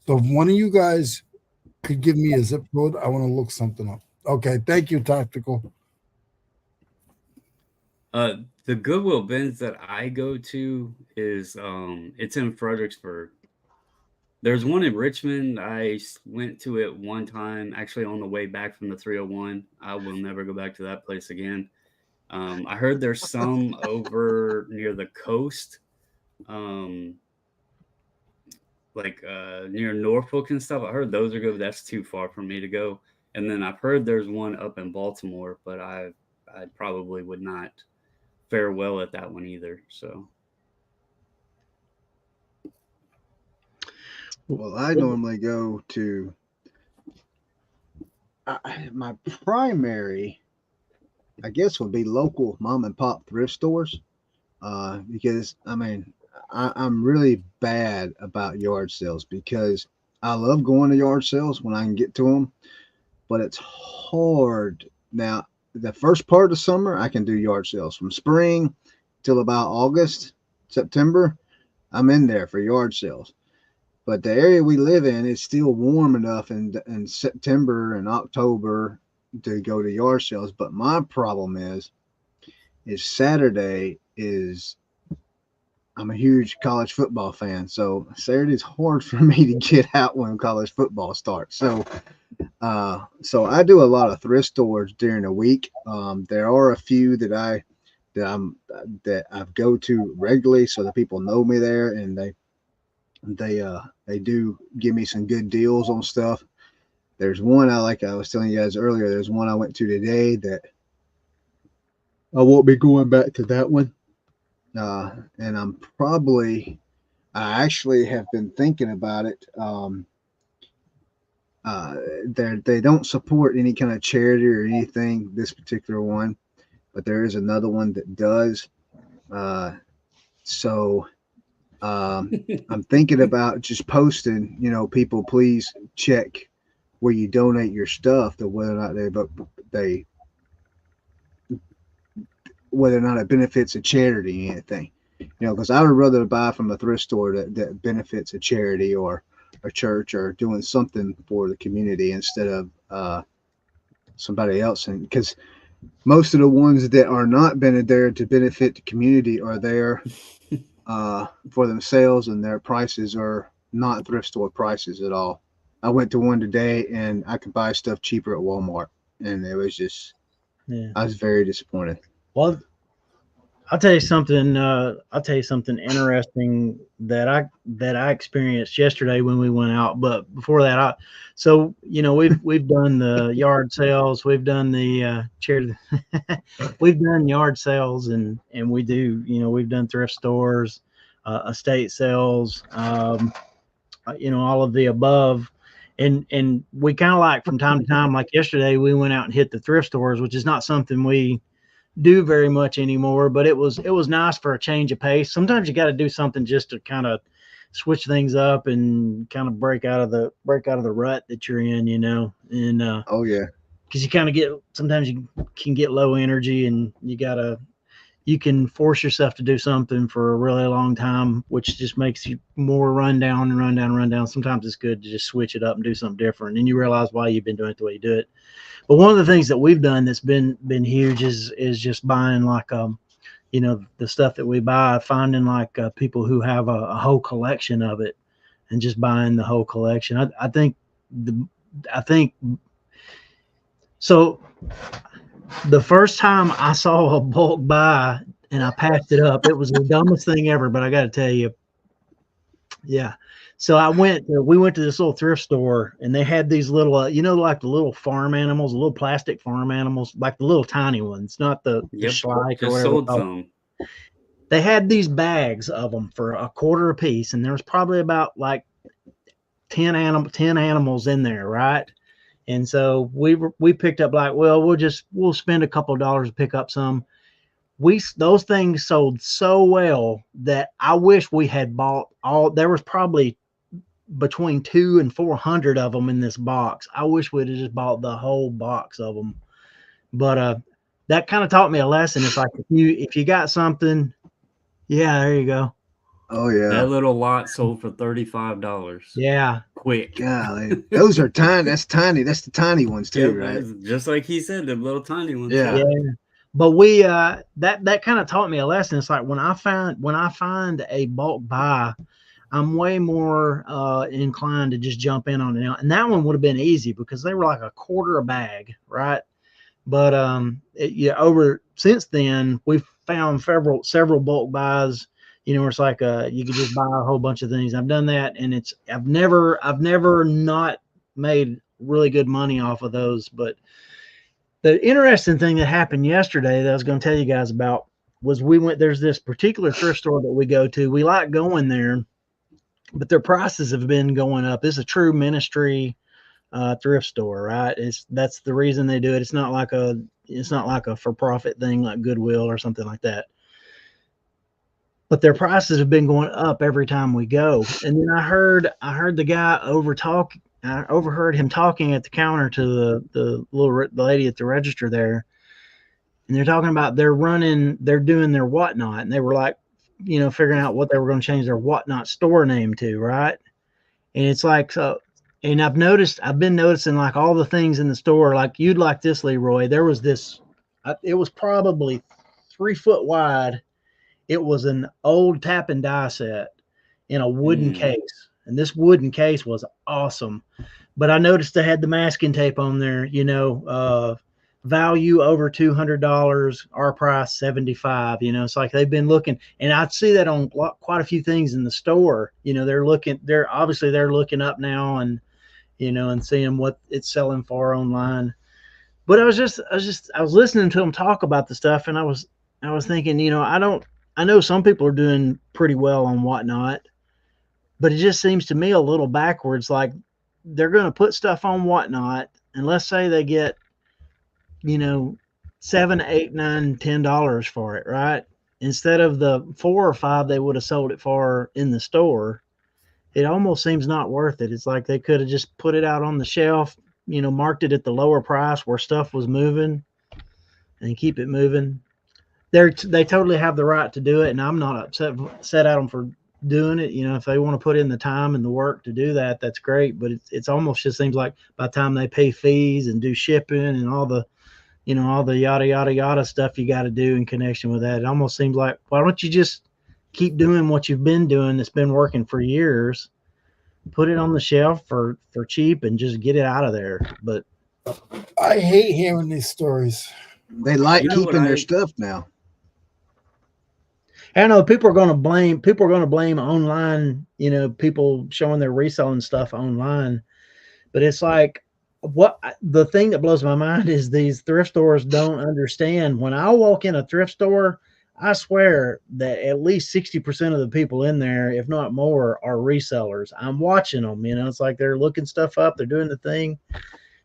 So if one of you guys could give me a zip code, I want to look something up. Okay, thank you, Tactical. The Goodwill Bins that I go to is it's in Fredericksburg. There's one in Richmond. I went to it one time, actually on the way back from the 301. I will never go back to that place again. I heard there's some over near the coast, near Norfolk and stuff. I heard those are good. That's too far for me to go. And then I've heard there's one up in Baltimore, but I probably would not fare well at that one either. So. Well, I normally go to my primary, I guess, would be local mom and pop thrift stores, because I'm really bad about yard sales because I love going to yard sales when I can get to them, but it's hard. Now, the first part of the summer, I can do yard sales from spring till about August, September. I'm in there for yard sales. But the area we live in is still warm enough in September and October to go to yard sales. But my problem is Saturday is, I'm a huge college football fan. So Saturday's hard for me to get out when college football starts. So I do a lot of thrift stores during the week. There are a few that I go to regularly, so that people know me there, and they do give me some good deals on stuff. There's one I was telling you guys earlier, there's one I went to today that I won't be going back to that one. And I actually have been thinking about it. They don't support any kind of charity or anything, this particular one, but there is another one that does. I'm thinking about just posting, people, please check where you donate your stuff, to whether or not they whether or not it benefits a charity or anything. Because I would rather buy from a thrift store that benefits a charity or a church or doing something for the community instead of somebody else. And because most of the ones that are not there to benefit the community are there for themselves, and their prices are not thrift store prices at all. I went to one today and I could buy stuff cheaper at Walmart, and it was just, I was very disappointed. Well, I'll tell you something. I'll tell you something interesting that I experienced yesterday when we went out. But before that, we've done the yard sales, we've done the charity, we've done yard sales, and we do, we've done thrift stores, estate sales, all of the above. And we kind of like from time to time, like yesterday, we went out and hit the thrift stores, which is not something we do very much anymore, but it was nice for a change of pace. Sometimes you got to do something just to kind of switch things up and kind of break out of the rut that you're in, and oh yeah, because you kind of sometimes you can get low energy, and you can force yourself to do something for a really long time, which just makes you more run down. Sometimes it's good to just switch it up and do something different, and you realize why you've been doing it the way you do it. But one of the things that we've done that's been huge is just buying like the stuff that we buy, finding like people who have a whole collection of it, and just buying the whole collection. I think so. The first time I saw a bulk buy and I passed it up, it was the dumbest thing ever. But I got to tell you, yeah. So we went to this little thrift store, and they had these little, like the little farm animals, little plastic farm animals, like the little tiny ones, not the Schleich or whatever. Sold some. They had these bags of them for $0.25 a piece, and there was probably about like 10 animals in there, right? And so we picked up like, well, we'll spend a couple of dollars to pick up some. Those things sold so well that I wish we had bought all. There was probably between 200 and 400 of them in this box. I wish we'd have just bought the whole box of them. But that kind of taught me a lesson. It's like if you got something, yeah, there you go. Oh yeah, that little lot sold for $35. Yeah, quick. Golly, those are tiny. That's tiny. That's the tiny ones too, right? Just like he said, the little tiny ones. Yeah. But we that kind of taught me a lesson. It's like when I find a bulk buy, I'm way more inclined to just jump in on it. And that one would have been easy because they were like $0.25 a bag, right? But over since then we've found several bulk buys. It's like you could just buy a whole bunch of things. I've done that, and I've never not made really good money off of those. But the interesting thing that happened yesterday that I was going to tell you guys about was there's this particular thrift store that we go to. We like going there, but their prices have been going up. It's a true ministry thrift store, right? That's the reason they do it. It's not like a for-profit thing like Goodwill or something like that. But their prices have been going up every time we go. And then I heard the guy I overheard him talking at the counter to the lady at the register there. And they're talking about they're doing their whatnot. And they were like, figuring out what they were going to change their whatnot store name to, right? And it's like, so, and I've been noticing like all the things in the store, like you'd like this, Leroy. There was this, it was probably 3 foot wide. It was an old tap and die set in a wooden case. And this wooden case was awesome. But I noticed they had the masking tape on there, value over $200, our price $75. It's like they've been looking, and I'd see that on quite a few things in the store. They're looking up now and, and seeing what it's selling for online. But I was listening to them talk about the stuff, and I was thinking, I know some people are doing pretty well on whatnot, but it just seems to me a little backwards. Like they're going to put stuff on whatnot, and let's say they get, $7, $8, $9, $10 for it, right? Instead of the $4 or $5 they would have sold it for in the store. It almost seems not worth it. It's like they could have just put it out on the shelf, marked it at the lower price where stuff was moving and keep it moving. They totally have the right to do it, and I'm not upset at them for doing it. If they want to put in the time and the work to do that, that's great. But it's almost just seems like by the time they pay fees and do shipping and all the yada yada yada stuff you got to do in connection with that, it almost seems like, why don't you just keep doing what you've been doing that's been working for years, put it on the shelf for cheap, and just get it out of there. But I hate hearing these stories. They like keeping their stuff now. I know people are going to blame online, people showing their reselling stuff online. But it's like, the thing that blows my mind is these thrift stores don't understand. When I walk in a thrift store, I swear that at least 60% of the people in there, if not more, are resellers. I'm watching them, it's like they're looking stuff up, they're doing the thing.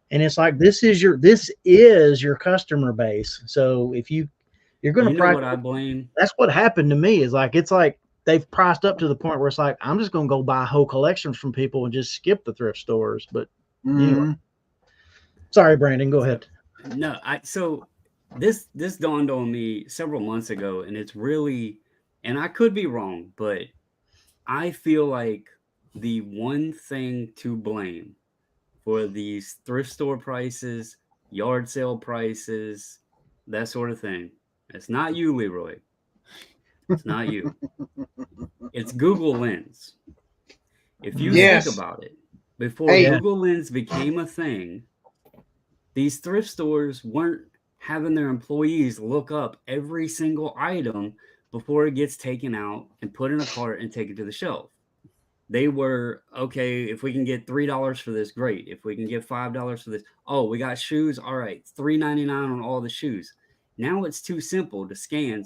And it's like, this is your customer base. So if you're going to price, what I blame? That's what happened to me. It's like they've priced up to the point where it's like, I'm just going to go buy whole collections from people and just skip the thrift stores. But anyway, sorry, Brandon, go ahead. No, so this dawned on me several months ago, and it's really, and I could be wrong, but I feel like the one thing to blame for these thrift store prices, yard sale prices, that sort of thing, it's not you, Leroy. It's not you. It's Google Lens. If you think about it, before Google Lens became a thing, these thrift stores weren't having their employees look up every single item before it gets taken out and put in a cart and taken to the shelf. They were, okay, if we can get $3 for this, great. If we can get $5 for this, oh, we got shoes, all right, $3.99 on all the shoes. Now it's too simple to scan.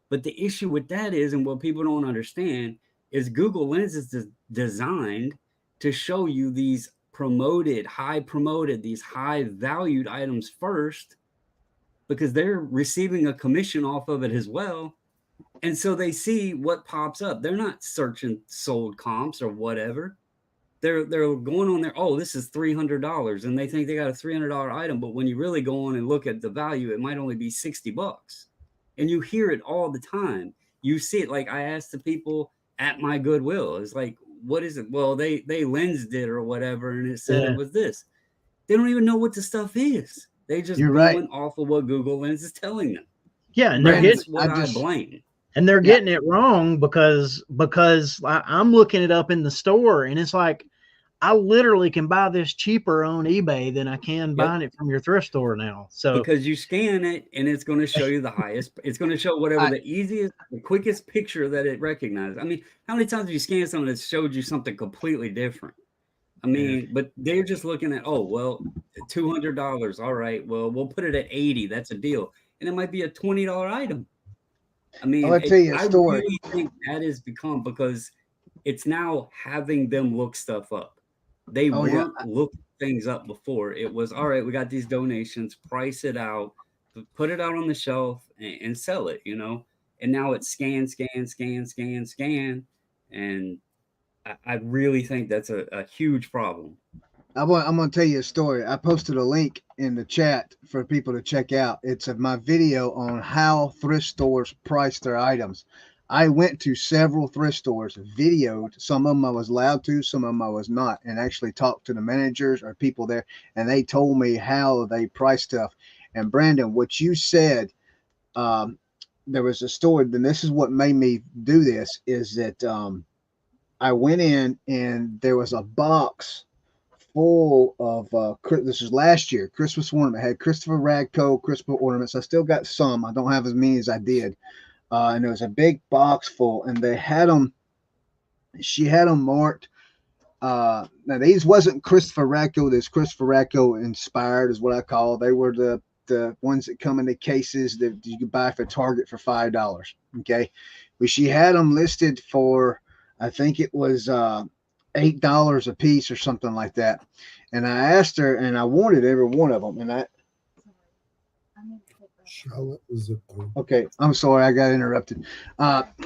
But the issue with that is, and what people don't understand, is Google Lens is designed to show you these high valued items first, because they're receiving a commission off of it as well. And so they see what pops up. They're not searching sold comps or whatever. They're going on there, oh, this is $300, and they think they got a $300 item, but when you really go on and look at the value, it might only be $60. And you hear it all the time. You see it. Like, I asked the people at my Goodwill, it's like, what is it? Well, they lensed it or whatever, and it said it was this. They don't even know what the stuff is. They just going off of what Google Lens is telling them. Yeah, and that's what I blame. And they're getting it wrong because I'm looking it up in the store, and it's like, I literally can buy this cheaper on eBay than I can buying it from your thrift store now. So because you scan it and it's going to show you the highest, it's going to show whatever the easiest, the quickest picture that it recognizes. I mean, how many times have you scanned something that showed you something completely different? I mean, but they're just looking at, oh, well, $200. All right, well, we'll put it at 80. That's a deal. And it might be a $20 item. I mean, I really think that has become, because it's now having them look stuff up. They weren't looking things up before. It was, all right, we got these donations, price it out, put it out on the shelf and sell it, And now it's scan. And I really think that's a huge problem. I'm going to tell you a story. I posted a link in the chat for people to check out. It's my video on how thrift stores price their items. I went to several thrift stores, videoed. Some of them I was allowed to, some of them I was not, and actually talked to the managers or people there, and they told me how they price stuff. And Brandon, what you said, there was a story, and this is what made me do this, is that I went in and there was a box full of, this was last year, Christmas ornament. I had Christopher Radko Christmas ornaments. I still got some. I don't have as many as I did. And there was a big box full, and they had them. She had them marked. Now these wasn't Christopher Radko. This Christopher Radko inspired is what I call. They were the ones that come in the cases that you could buy for Target for $5. Okay, but she had them listed for, I think it was $8 a piece or something like that. And I asked her, and I wanted every one of them, and Charlotte was okay, I'm sorry, I got interrupted.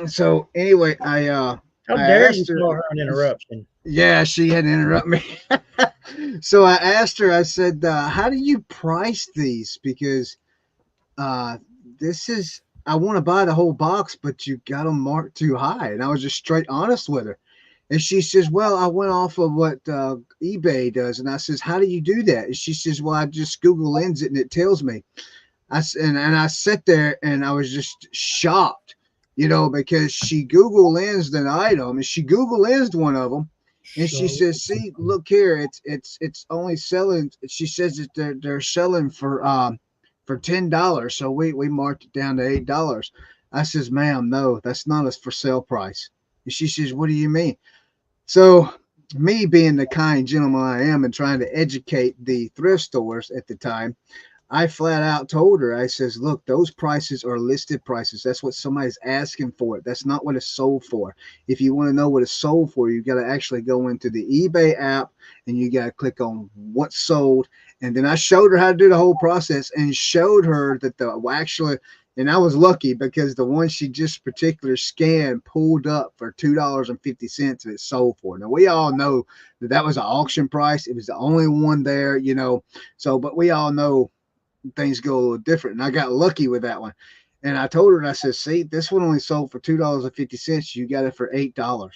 So anyway, how dare you call her an interruption? Yeah, she had to interrupt me. So I asked her, I said, how do you price these? Because uh, this is, I want to buy the whole box, but you got them marked too high. And I was just straight honest with her. And she says, well, I went off of what eBay does. And I says, how do you do that? And she says, well, I just Google Lens it and it tells me. And I sat there and I was just shocked, because she Google Lensed an item and she Google Lensed one of them. And she says, see, look here, it's only selling. She says that they're selling for $10. So we marked it down to $8. I says, ma'am, no, that's not a for sale price. And she says, what do you mean? So me being the kind gentleman I am and trying to educate the thrift stores at the time, I flat out told her, I says, look, those prices are listed prices. That's what somebody's asking for it. That's not what it's sold for. If you want to know what it's sold for, you got to actually go into the eBay app and you got to click on what's sold. And then I showed her how to do the whole process and showed her that and I was lucky because the one she just particular scanned pulled up for $2.50 and it sold for. Now we all know that was an auction price. It was the only one there, So, but we all know things go a little different. And I got lucky with that one. And I told her, and I said, see, this one only sold for $2.50. You got it for $8.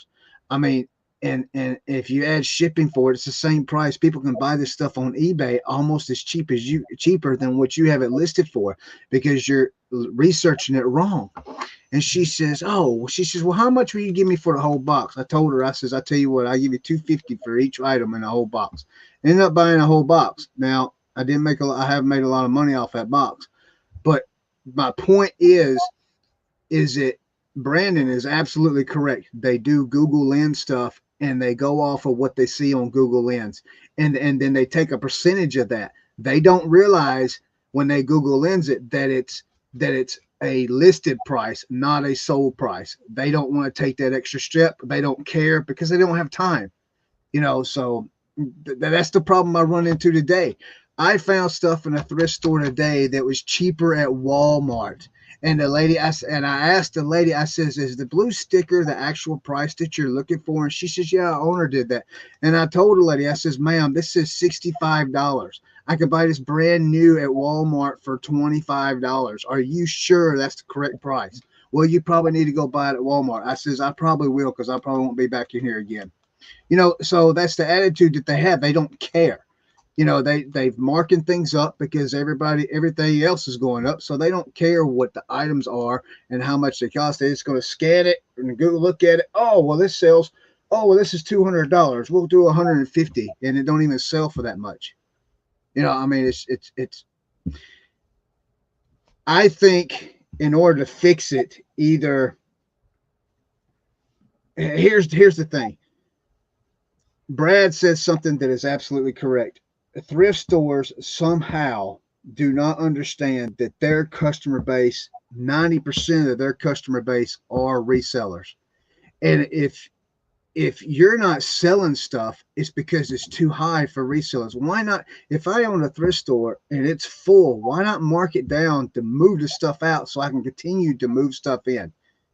I mean, and if you add shipping for it, it's the same price. People can buy this stuff on eBay almost as cheaper than what you have it listed for because you're researching it wrong. And she says, well, how much will you give me for the whole box? I told her, I says, I tell you what, I give you $2.50 for each item in the whole box. Ended up buying a whole box. Now, I haven't made a lot of money off that box. But my point is that Brandon is absolutely correct. They do Google Lens stuff and they go off of what they see on Google Lens. And then they take a percentage of that. They don't realize when they Google Lens it that it's a listed price, not a sold price. They don't want to take that extra step. They don't care because they don't have time. So that's the problem I run into today. I found stuff in a thrift store today that was cheaper at Walmart. And I asked the lady, I says, is the blue sticker the actual price that you're looking for? And she says, yeah, our owner did that. And I told the lady, I says, ma'am, this is $65. I could buy this brand new at Walmart for $25. Are you sure that's the correct price? Well, you probably need to go buy it at Walmart. I says, I probably will because I probably won't be back in here again. So that's the attitude that they have. They don't care. They've marking things up because everything else is going up. So they don't care what the items are and how much they cost. They're just going to scan it and go look at it. Oh, well, this sells. Oh, well, this is $200. We'll do $150, and it don't even sell for that much. I mean, it's. I think in order to fix it, either here's the thing. Brad said something that is absolutely correct. Thrift stores somehow do not understand that their customer base, 90% of their customer base are resellers. And if you're not selling stuff, it's because it's too high for resellers. Why not? If I own a thrift store and it's full, why not mark it down to move the stuff out so I can continue to move stuff in?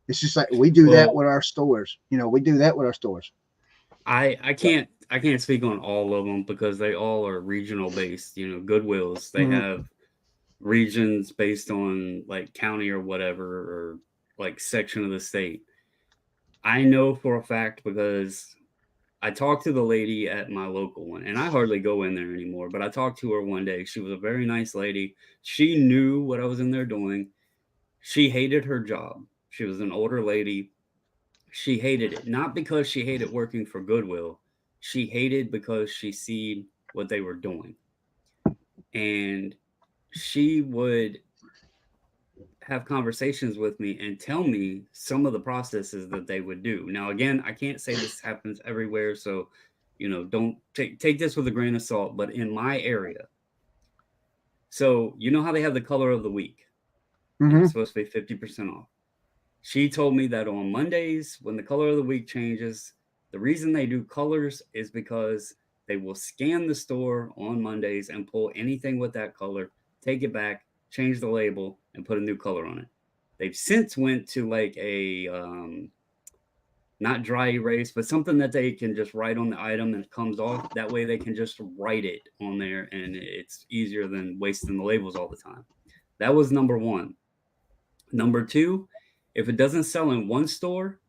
It's just like we do that with our stores. We do that with our stores. I can't speak on all of them because they all are regional based. Goodwills, they have regions based on like county or whatever, or like section of the state. I know for a fact because I talked to the lady at my local one, and I hardly go in there anymore, but I talked to her one day. She was a very nice lady. She knew what I was in there doing. She hated her job. She was an older lady. She hated it, not because she hated working for Goodwill. She hated because she seen what they were doing. And she would have conversations with me and tell me some of the processes that they would do. Now, again, I can't say this happens everywhere, so don't take this with a grain of salt. But in my area, so how they have the color of the week, it's supposed to be 50% off. She told me that on Mondays, when the color of the week changes, the reason they do colors is because they will scan the store on Mondays and pull anything with that color, take it back, change the label, and put a new color on it. They've since went to like a not dry erase, but something that they can just write on the item and it comes off. That way they can just write it on there and it's easier than wasting the labels all the time. That was number one. Number two, if it doesn't sell in one store,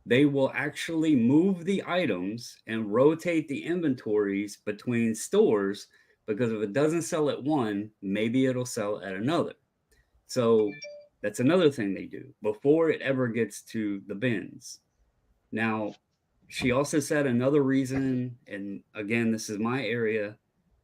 they will actually move the items and rotate the inventories between stores, because if it doesn't sell at one, maybe it'll sell at another. So that's another thing they do before it ever gets to the bins. Now, she also said another reason, and again, this is my area,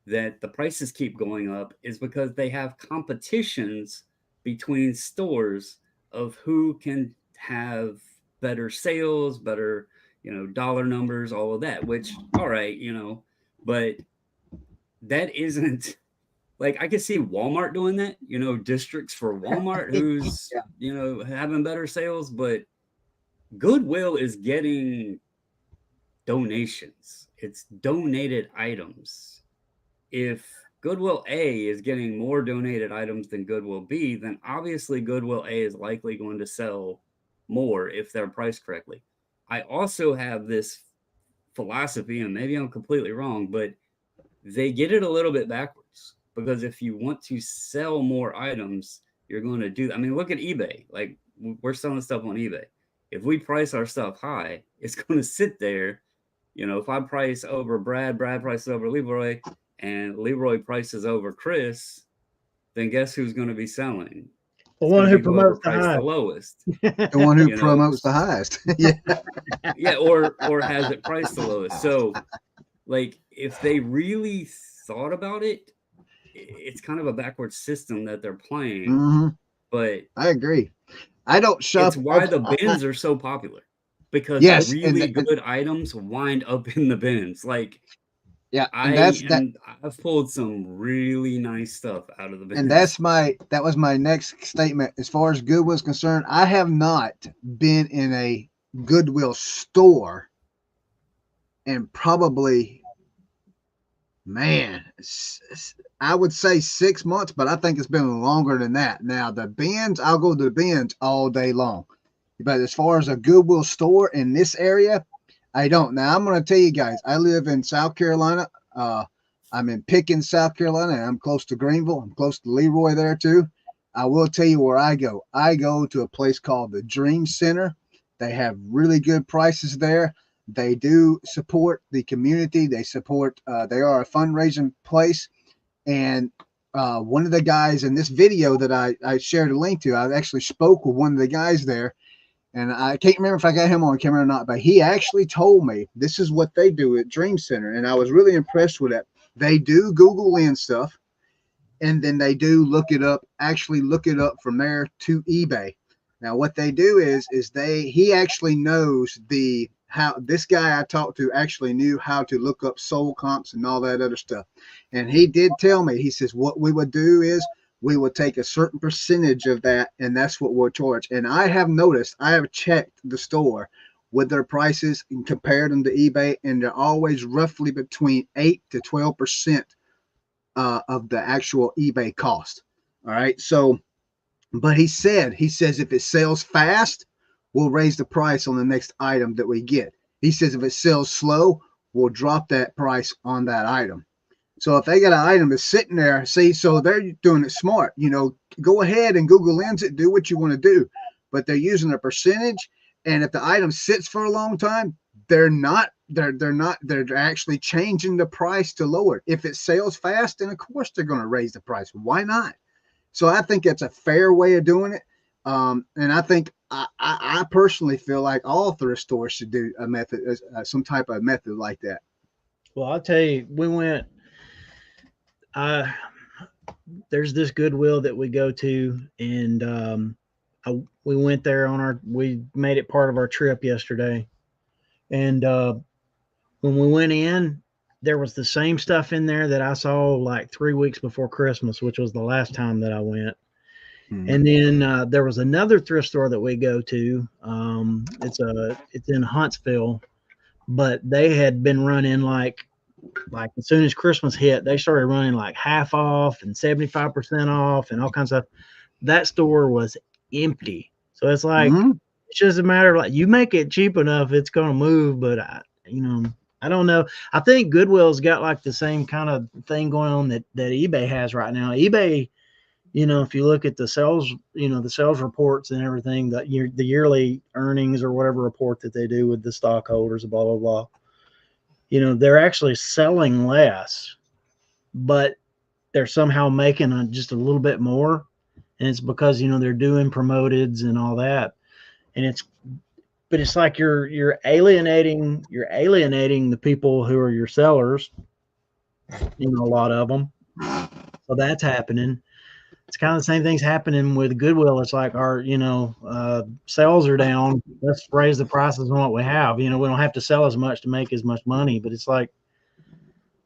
that the prices keep going up is because they have competitions between stores of who can have better sales, better, dollar numbers, all of that, which, all right, but that isn't like, I could see Walmart doing that, districts for Walmart who's, having better sales, but Goodwill is getting donations. It's donated items. If Goodwill A is getting more donated items than Goodwill B, then obviously Goodwill A is likely going to sell more if they're priced correctly. I also have this philosophy, and maybe I'm completely wrong, but they get it a little bit backwards, because if you want to sell more items, you're going to do, I mean, look at eBay. Like, we're selling stuff on eBay. If we price our stuff high, it's going to sit there. If I price over Brad prices over Leroy, and Leroy prices over Chris, then guess who's going to be selling? The one who promotes the lowest. The one who promotes the highest. Yeah. Yeah, or has it priced the lowest. So, like, if they really thought about it, it's kind of a backwards system that they're playing. Mm-hmm. But I agree. I don't shop. It's why the bins are so popular, because really good items wind up in the bins. Like, yeah, I've pulled some really nice stuff out of the bins. And that was my next statement. As far as Goodwill is concerned, I have not been in a Goodwill store and probably, man, I would say 6 months, but I think it's been longer than that. Now, the bins, I'll go to the bins all day long. But as far as a Goodwill store in this area, I don't. Now, I'm going to tell you guys, I live in South Carolina. I'm in Pickin, South Carolina, and I'm close to Greenville. I'm close to Leroy there, too. I will tell you where I go. I go to a place called the Dream Center. They have really good prices there. They do support the community. They support, they are a fundraising place. And one of the guys in this video that I shared a link to, I actually spoke with one of the guys there. And I can't remember if I got him on camera or not, but he actually told me this is what they do at Dream Center. And I was really impressed with it. They do Google Lens stuff, and then they do look it up from there to eBay. Now, what they do is he actually knows how this guy I talked to actually knew how to look up sold comps and all that other stuff. And he did tell me, he says, what we would do is we would take a certain percentage of that, and that's what we'll charge. And I have noticed, I have checked the store with their prices and compared them to eBay, and they're always roughly between 8 to 12% of the actual eBay cost. All right. So, but he says if it sells fast, we'll raise the price on the next item that we get. He says if it sells slow, we'll drop that price on that item. So if they got an item that's sitting there, so they're doing it smart. Go ahead and Google Lens it, do what you want to do, but they're using a percentage. And if the item sits for a long time, they're actually changing the price to lower it. If it sells fast, then of course they're going to raise the price. Why not? So I think that's a fair way of doing it. And I think I personally feel like all thrift stores should do a method, some type of method like that. Well, I'll tell you, we went. There's this Goodwill that we go to, and we went there we made it part of our trip yesterday. And when we went in, there was the same stuff in there that I saw like 3 weeks before Christmas, which was the last time that I went. And then there was another thrift store that we go to. It's in Huntsville, but they had been running like as soon as Christmas hit, they started running like half off and 75% off and all kinds of stuff. That store was empty. So it's like It's just a matter of like you make it cheap enough, it's gonna move. But I don't know. I think Goodwill's got like the same kind of thing going on that eBay has right now. eBay, if you look at the sales, the sales reports and everything, the yearly earnings or whatever report that they do with the stockholders, blah blah blah. They're actually selling less, but they're somehow making just a little bit more, and it's because they're doing promoteds and all that, and it's like you're alienating the people who are your sellers, a lot of them. So that's happening. It's kind of the same thing's happening with Goodwill. It's like our sales are down, let's raise the prices on what we have. We don't have to sell as much to make as much money, but it's like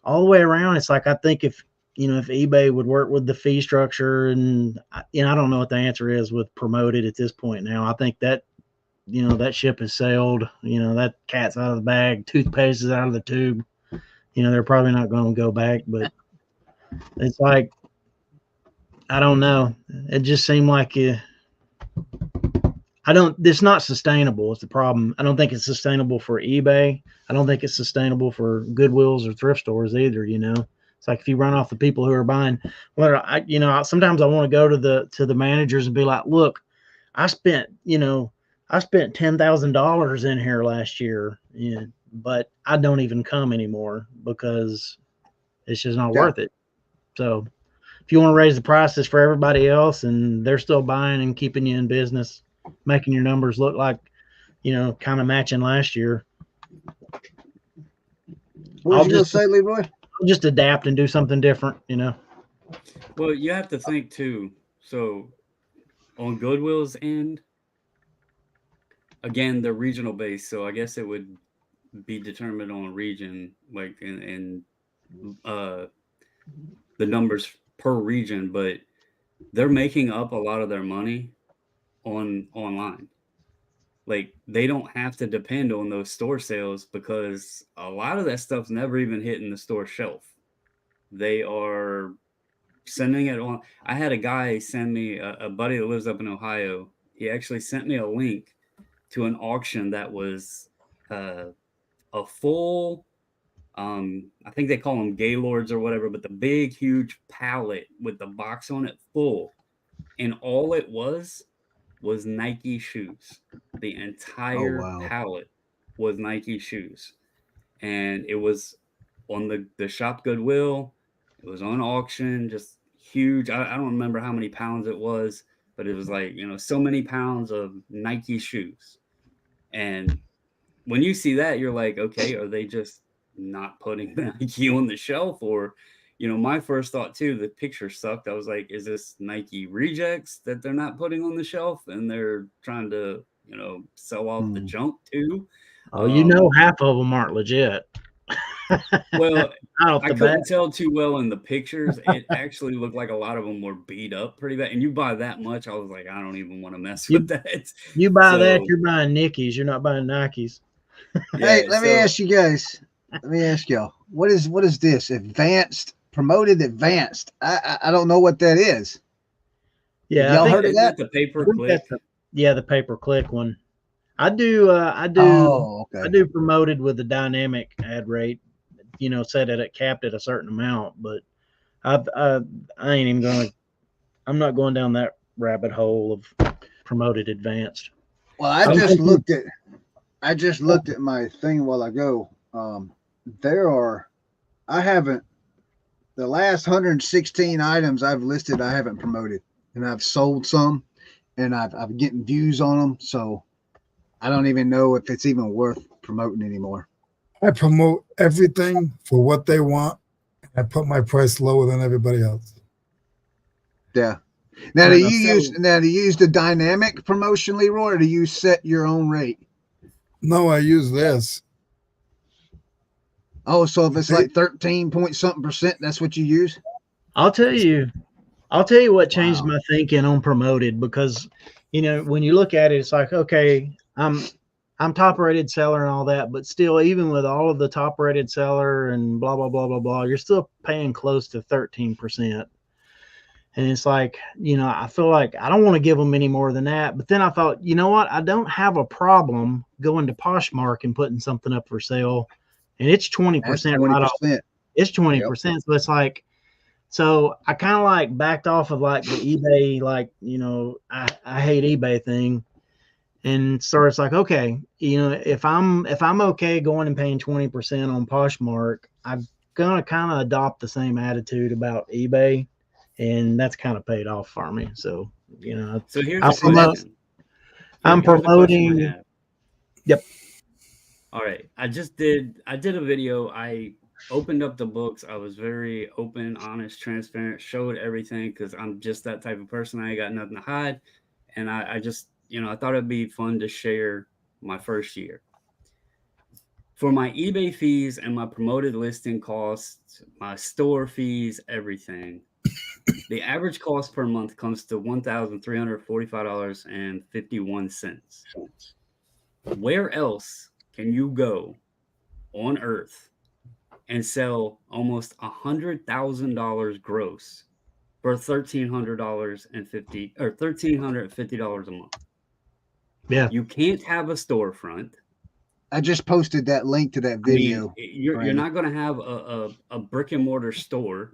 all the way around. It's like I think if eBay would work with the fee structure, and I don't know what the answer is with promoted at this point now. I think that that ship has sailed. That cat's out of the bag, toothpaste is out of the tube. They're probably not going to go back, but it's like, I don't know. It just seemed like it's not sustainable. It's the problem. I don't think it's sustainable for eBay. I don't think it's sustainable for Goodwills or thrift stores either. It's like if you run off the people who are buying, sometimes I want to go to the managers and be like, look, I spent $10,000 in here last year, but I don't even come anymore because it's just not worth it. So if you want to raise the prices for everybody else and they're still buying and keeping you in business, making your numbers look like, kind of matching last year. What was you going to say, Leroy? I'll just adapt and do something different, Well, you have to think too. So on Goodwill's end, again, they're regional based, so I guess it would be determined on a region, like in the numbers per region, but they're making up a lot of their money online. Like they don't have to depend on those store sales because a lot of that stuff's never even hitting the store shelf. They are sending it on. I had a guy send me, a buddy that lives up in Ohio. He actually sent me a link to an auction that was a full, I think they call them Gaylords or whatever, but the big, huge pallet with the box on it full. And all it was Nike shoes. The entire pallet was Nike shoes. And it was on the shop Goodwill. It was on auction, just huge. I don't remember how many pounds it was, but it was like, so many pounds of Nike shoes. And when you see that, you're like, okay, are they just not putting Nike on the shelf? Or, my first thought too, the picture sucked. I was like, is this Nike rejects that they're not putting on the shelf and they're trying to, sell off the junk too? Oh, half of them aren't legit. Well, I couldn't tell too well in the pictures. It actually looked like a lot of them were beat up pretty bad. And you buy that much, I was like, I don't even want to mess with that. You buy that, you're buying Nickies. You're not buying Nikes. Hey, let me ask you guys. Let me ask y'all. What is this? Promoted advanced. I don't know what that is. Yeah, y'all heard of that? The pay-per-click. The pay-per-click one. I do. I do promoted with the dynamic ad rate. Set it capped at a certain amount, but I ain't even going. I'm not going down that rabbit hole of promoted advanced. Well, I just looked at my thing a while ago. The last 116 items I've listed, I haven't promoted, and I've sold some, and I'm getting views on them. So I don't even know if it's even worth promoting anymore. I promote everything for what they want. I put my price lower than everybody else. Yeah. Now, do you use the dynamic promotion, Leroy, or do you set your own rate? No, I use this. Oh, so if it's like 13 point something %, that's what you use? I'll tell you what changed my thinking on promoted, because when you look at it, it's like, okay, I'm top rated seller and all that, but still, even with all of the top rated seller and blah blah blah blah blah, you're still paying close to 13%. And it's like, I feel like I don't want to give them any more than that. But then I thought, you know what? I don't have a problem going to Poshmark and putting something up for sale. And it's 20% right off. It's 20%. So it's like, so I kind of like backed off of like the eBay, like, I hate eBay thing. And so it's like, okay, if I'm okay going and paying 20% on Poshmark, I'm gonna kind of adopt the same attitude about eBay, and that's kind of paid off for me. So so here's the question. I'm promoting. Yep. All right, I did a video. I opened up the books. I was very open, honest, transparent, showed everything because I'm just that type of person. I ain't got nothing to hide, and I just. I thought it'd be fun to share my first year. For my eBay fees and my promoted listing costs, my store fees, everything, the average cost per month comes to $1,345.51. Where else can you go on earth and sell almost $100,000 gross for $1,350 a month? Yeah, you can't have a storefront. I just posted that link to that video. I mean, you're not going to have a brick and mortar store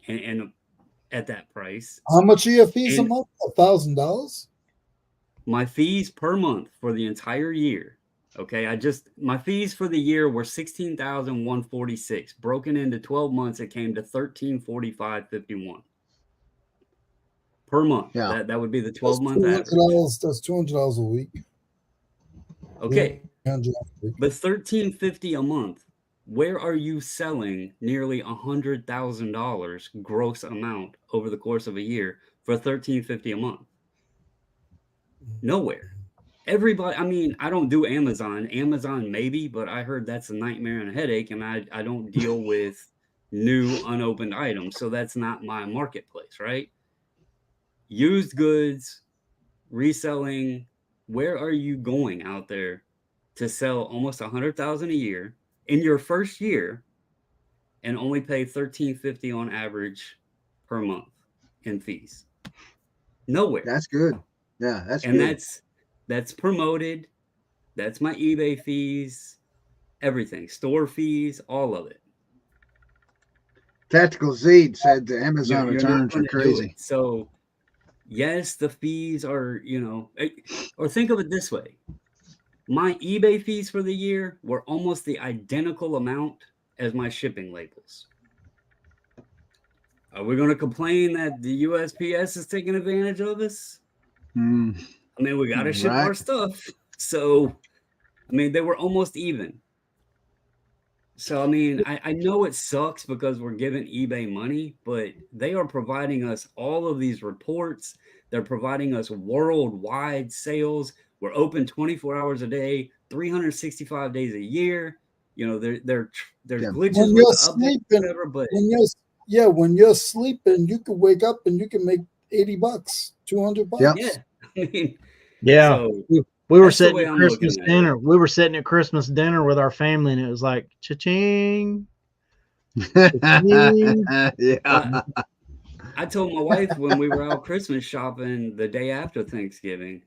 and at that price. How much are your fees a month? $1,000. My fees per month for the entire year. Okay, my fees for the year were $16,146. Broken into 12 months, it came to $1,345.51 per month. Yeah, that would be the 12-month average. That's $200 a week. Okay, but $1,350 a month. Where are you selling nearly $100,000 gross amount over the course of a year for $1,350 a month? Nowhere. Everybody. I mean, I don't do Amazon. Amazon maybe, but I heard that's a nightmare and a headache, and I don't deal with new unopened items, so that's not my marketplace, right? Used goods, reselling. Where are you going out there to sell almost $100,000 a year in your first year and only pay $1,350 on average per month in fees? Nowhere. That's good. Yeah, that's and good. That's promoted. That's my eBay fees, everything, store fees, all of it. Tactical Zed said the Amazon returns are crazy. So yes, the fees are, or think of it this way. My eBay fees for the year were almost the identical amount as my shipping labels. Are we going to complain that the USPS is taking advantage of us? I mean, we got to ship our stuff. So, I mean, they were almost even. So, I mean, I know it sucks because we're giving eBay money, but they are providing us all of these reports. They're providing us worldwide sales. We're open 24 hours a day, 365 days a year. There's glitches when with you're the update, whatever. But when you're sleeping, you can wake up and you can make $80, $200. Yep. Yeah, I mean, yeah. So we were sitting at Christmas dinner. We were sitting at Christmas dinner with our family, and it was like cha-ching. Yeah. I told my wife when we were out Christmas shopping the day after Thanksgiving,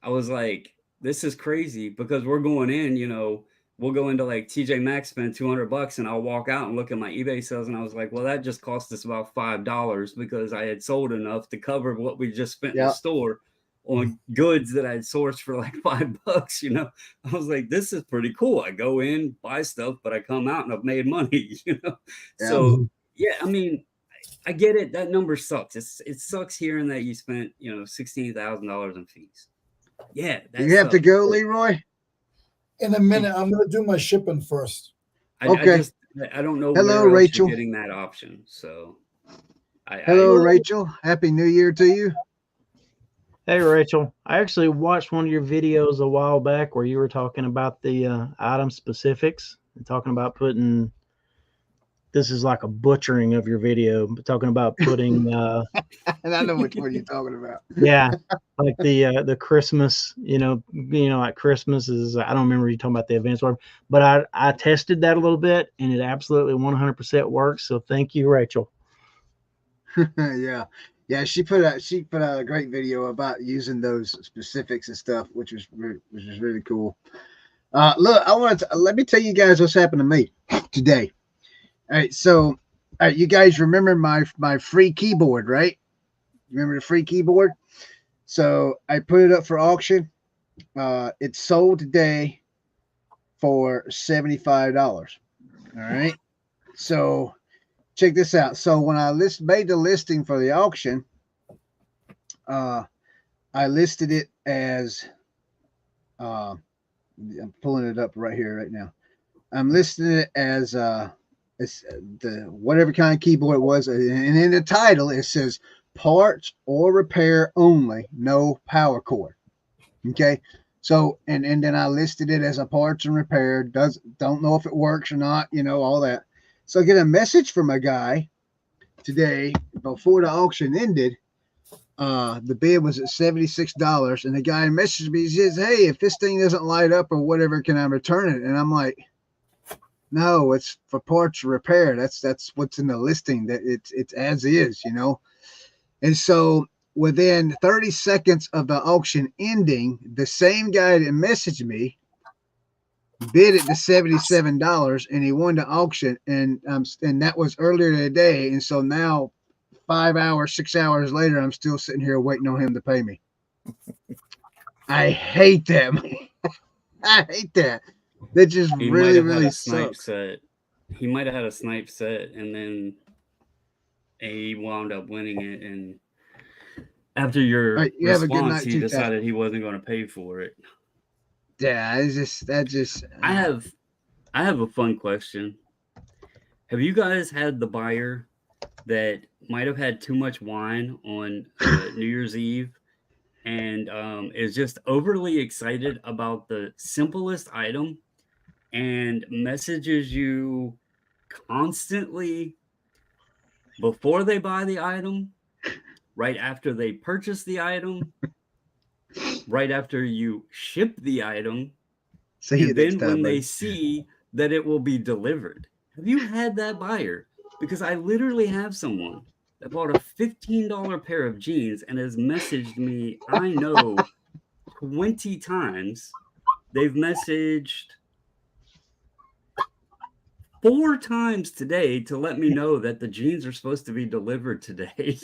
I was like, this is crazy because we're going in, we'll go into like TJ Maxx, spend $200 and I'll walk out and look at my eBay sales. And I was like, well, that just cost us about $5 because I had sold enough to cover what we just spent in the store on goods that I had sourced for like $5. I was like, this is pretty cool. I go in, buy stuff, but I come out and I've made money, So yeah, I mean, I get it. That number sucks. It sucks hearing that you spent, $16,000 in fees. Yeah. You have to go, Leroy? In a minute, I'm going to do my shipping first. Okay. I don't know. Hello, where Rachel. You're getting that option. So. Hello, Rachel. Happy New Year to you. Hey, Rachel. I actually watched one of your videos a while back where you were talking about the item specifics and talking about putting. This is like a butchering of your video, but talking about putting. I know which one you're talking about. Yeah, like the Christmas, like Christmas is. I don't remember you talking about the advanced order, but I tested that a little bit, and it absolutely 100% works. So thank you, Rachel. Yeah. Yeah, she put out a great video about using those specifics and stuff, which was really cool. Look, let me tell you guys what's happened to me today. All right, so all right, you guys remember my free keyboard, right? Remember the free keyboard? So I put it up for auction. It sold today for $75. All right. So check this out. So when I made the listing for the auction, I listed it as I'm pulling it up right here right now. I'm listing it as it's the whatever kind of keyboard it was, and in the title it says parts or repair only, no power cord. Okay. So and then I listed it as a parts and repair. Don't know if it works or not, all that. So I get a message from a guy today before the auction ended. The bid was at $76, and the guy messaged me. He says, "Hey, if this thing doesn't light up or whatever, can I return it?" And I'm like, "No, it's for parts repair. That's what's in the listing. That it's as is, And so within 30 seconds of the auction ending, the same guy that messaged me bid it to $77, and he won the auction, and that was earlier today. And so now, 5 hours, 6 hours later, I'm still sitting here waiting on him to pay me. I hate that. I hate that. That just really sucks. He might have had a snipe set, and then he wound up winning it. And after your response, he decided he wasn't going to pay for it. Yeah, I have a fun question. Have you guys had the buyer that might have had too much wine on New Year's Eve and is just overly excited about the simplest item and messages you constantly before they buy the item, right after they purchase the item, right after you ship the item, and then when they see that it will be delivered? Have you had that buyer? Because I literally have someone that bought a $15 pair of jeans and has messaged me, I know, 20 times. They've messaged 4 times today to let me know that the jeans are supposed to be delivered today.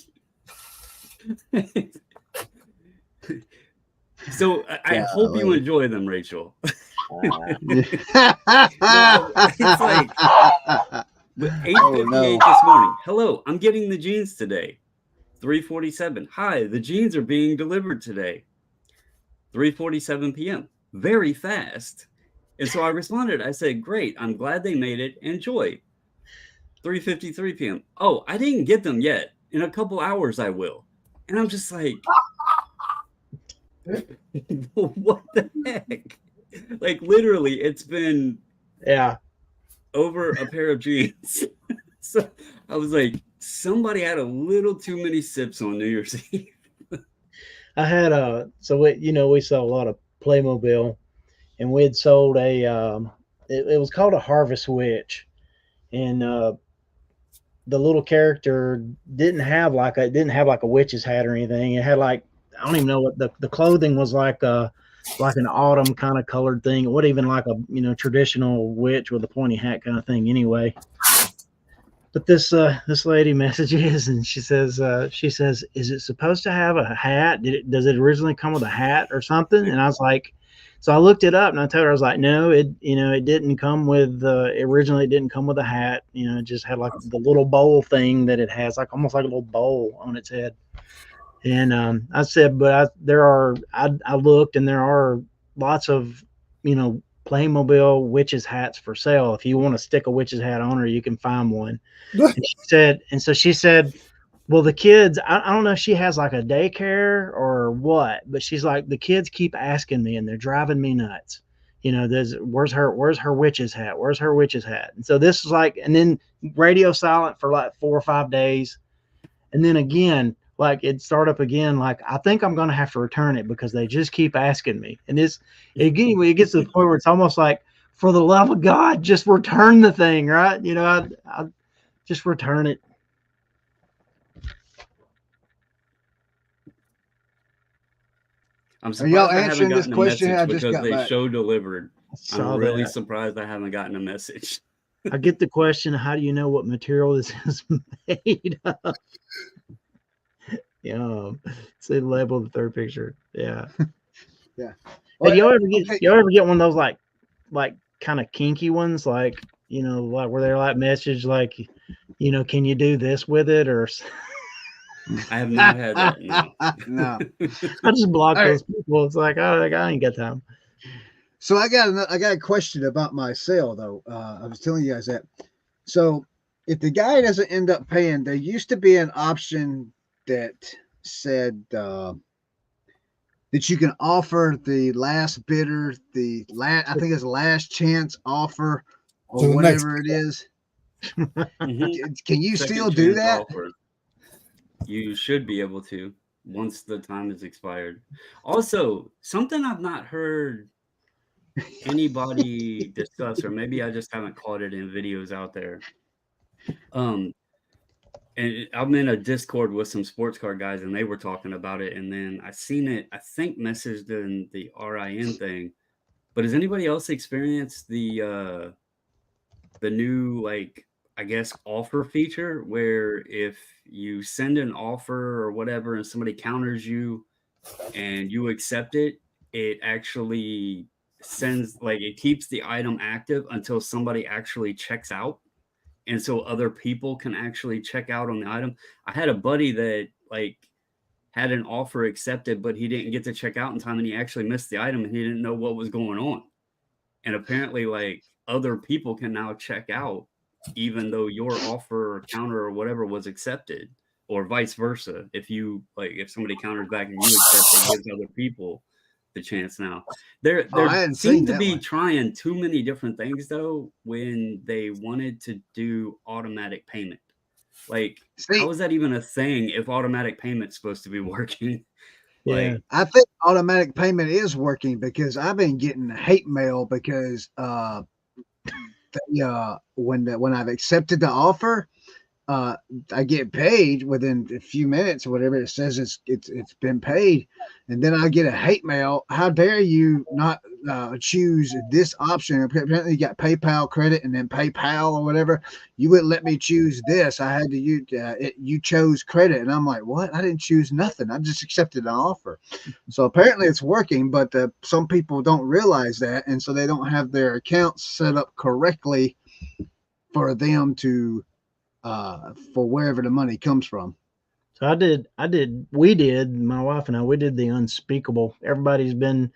So I hope you enjoy them, Rachel. It's like 8:58 this morning. Hello, I'm getting the jeans today. 3:47. Hi, the jeans are being delivered today. 3:47 p.m. Very fast. And so I responded. I said, great. I'm glad they made it. Enjoy. 3:53 p.m. Oh, I didn't get them yet. In a couple hours, I will. And I'm just like, what the heck? Like, literally, it's been over a pair of jeans. So I was like, somebody had a little too many sips on New Year's Eve. I had we sell a lot of Playmobil, and we had sold it was called a Harvest Witch, and the little character didn't have like a witch's hat or anything. It had like, I don't even know what the clothing was like an autumn kind of colored thing. It wasn't even like a traditional witch with a pointy hat kind of thing anyway. But this lady messages and she says, is it supposed to have a hat? Does it originally come with a hat or something? And I was like, so I looked it up and I told her, I was like, no, it didn't come with originally it didn't come with a hat. It just had like the little bowl thing that it has, like almost like a little bowl on its head. And I said, but I looked and there are lots of, Playmobil witches hats for sale. If you want to stick a witch's hat on her, you can find one. And she said, well, the kids, I don't know if she has like a daycare or what, but she's like, the kids keep asking me and they're driving me nuts. Where's her witch's hat? Where's her witch's hat? And so this is like, and then radio silent for like 4 or 5 days. And then again, like it start up again. Like, I think I'm going to have to return it because they just keep asking me. And it gets to the point where it's almost like, for the love of God, just return the thing. Right. I just return it. I'm Are y'all surprised I haven't answering this gotten a question? message I just because got they back. show delivered. I'm really that. surprised I haven't gotten a message. I get the question, how do you know what material this is made of? Yeah. See the label of the third picture. Yeah. Yeah. Well, Well, y'all okay. ever get one of those like kind of kinky ones, like, you know, like where they're like message like, you know, can you do this with it? Or I have not had that. No. No. I just block All right. those people. It's like, oh, I ain't got time. So I got a question about my sale though. I was telling you guys that. So if the guy doesn't end up paying, there used to be an option that said that you can offer the last bidder I think it's last chance offer or So the next whatever it is. Mhm. Can you Second still do chance that? offer. You should be able to once the time is expired. Also, something I've not heard anybody discuss, or maybe I just haven't caught it in videos out there. And I'm in a Discord with some sports car guys, and they were talking about it. And then I seen it, I think, messaged in the RIN thing. But has anybody else experienced the new, like, I guess, offer feature where if you send an offer or whatever and somebody counters you and you accept it, it actually sends, like, it keeps the item active until somebody actually checks out. And so other people can actually check out on the item. I had a buddy that, like, had an offer accepted, but he didn't get to check out in time and he actually missed the item and he didn't know what was going on. And apparently, like, other people can now check out even though your offer or counter or whatever was accepted, or vice versa. If you, like, if somebody counters back and you accept, it gives other people the chance now. There I hadn't seem seen to that be one. trying too many different things though when they wanted to do automatic payment. Like, how See, is that even a thing if automatic payment's supposed to be working? Yeah. Like, I think automatic payment is working because I've been getting hate mail because when I've accepted the offer, I get paid within a few minutes or whatever. It says it's been paid, and then I get a hate mail. How dare you not choose this option? Apparently, you got PayPal credit and then PayPal or whatever. You wouldn't let me choose this. I had to use you chose credit, and I'm like, what? I didn't choose nothing. I just accepted an offer. So apparently, it's working, but some people don't realize that, and so they don't have their accounts set up correctly for them to for wherever the money comes from. So my wife and I, we did the unspeakable. Everybody's been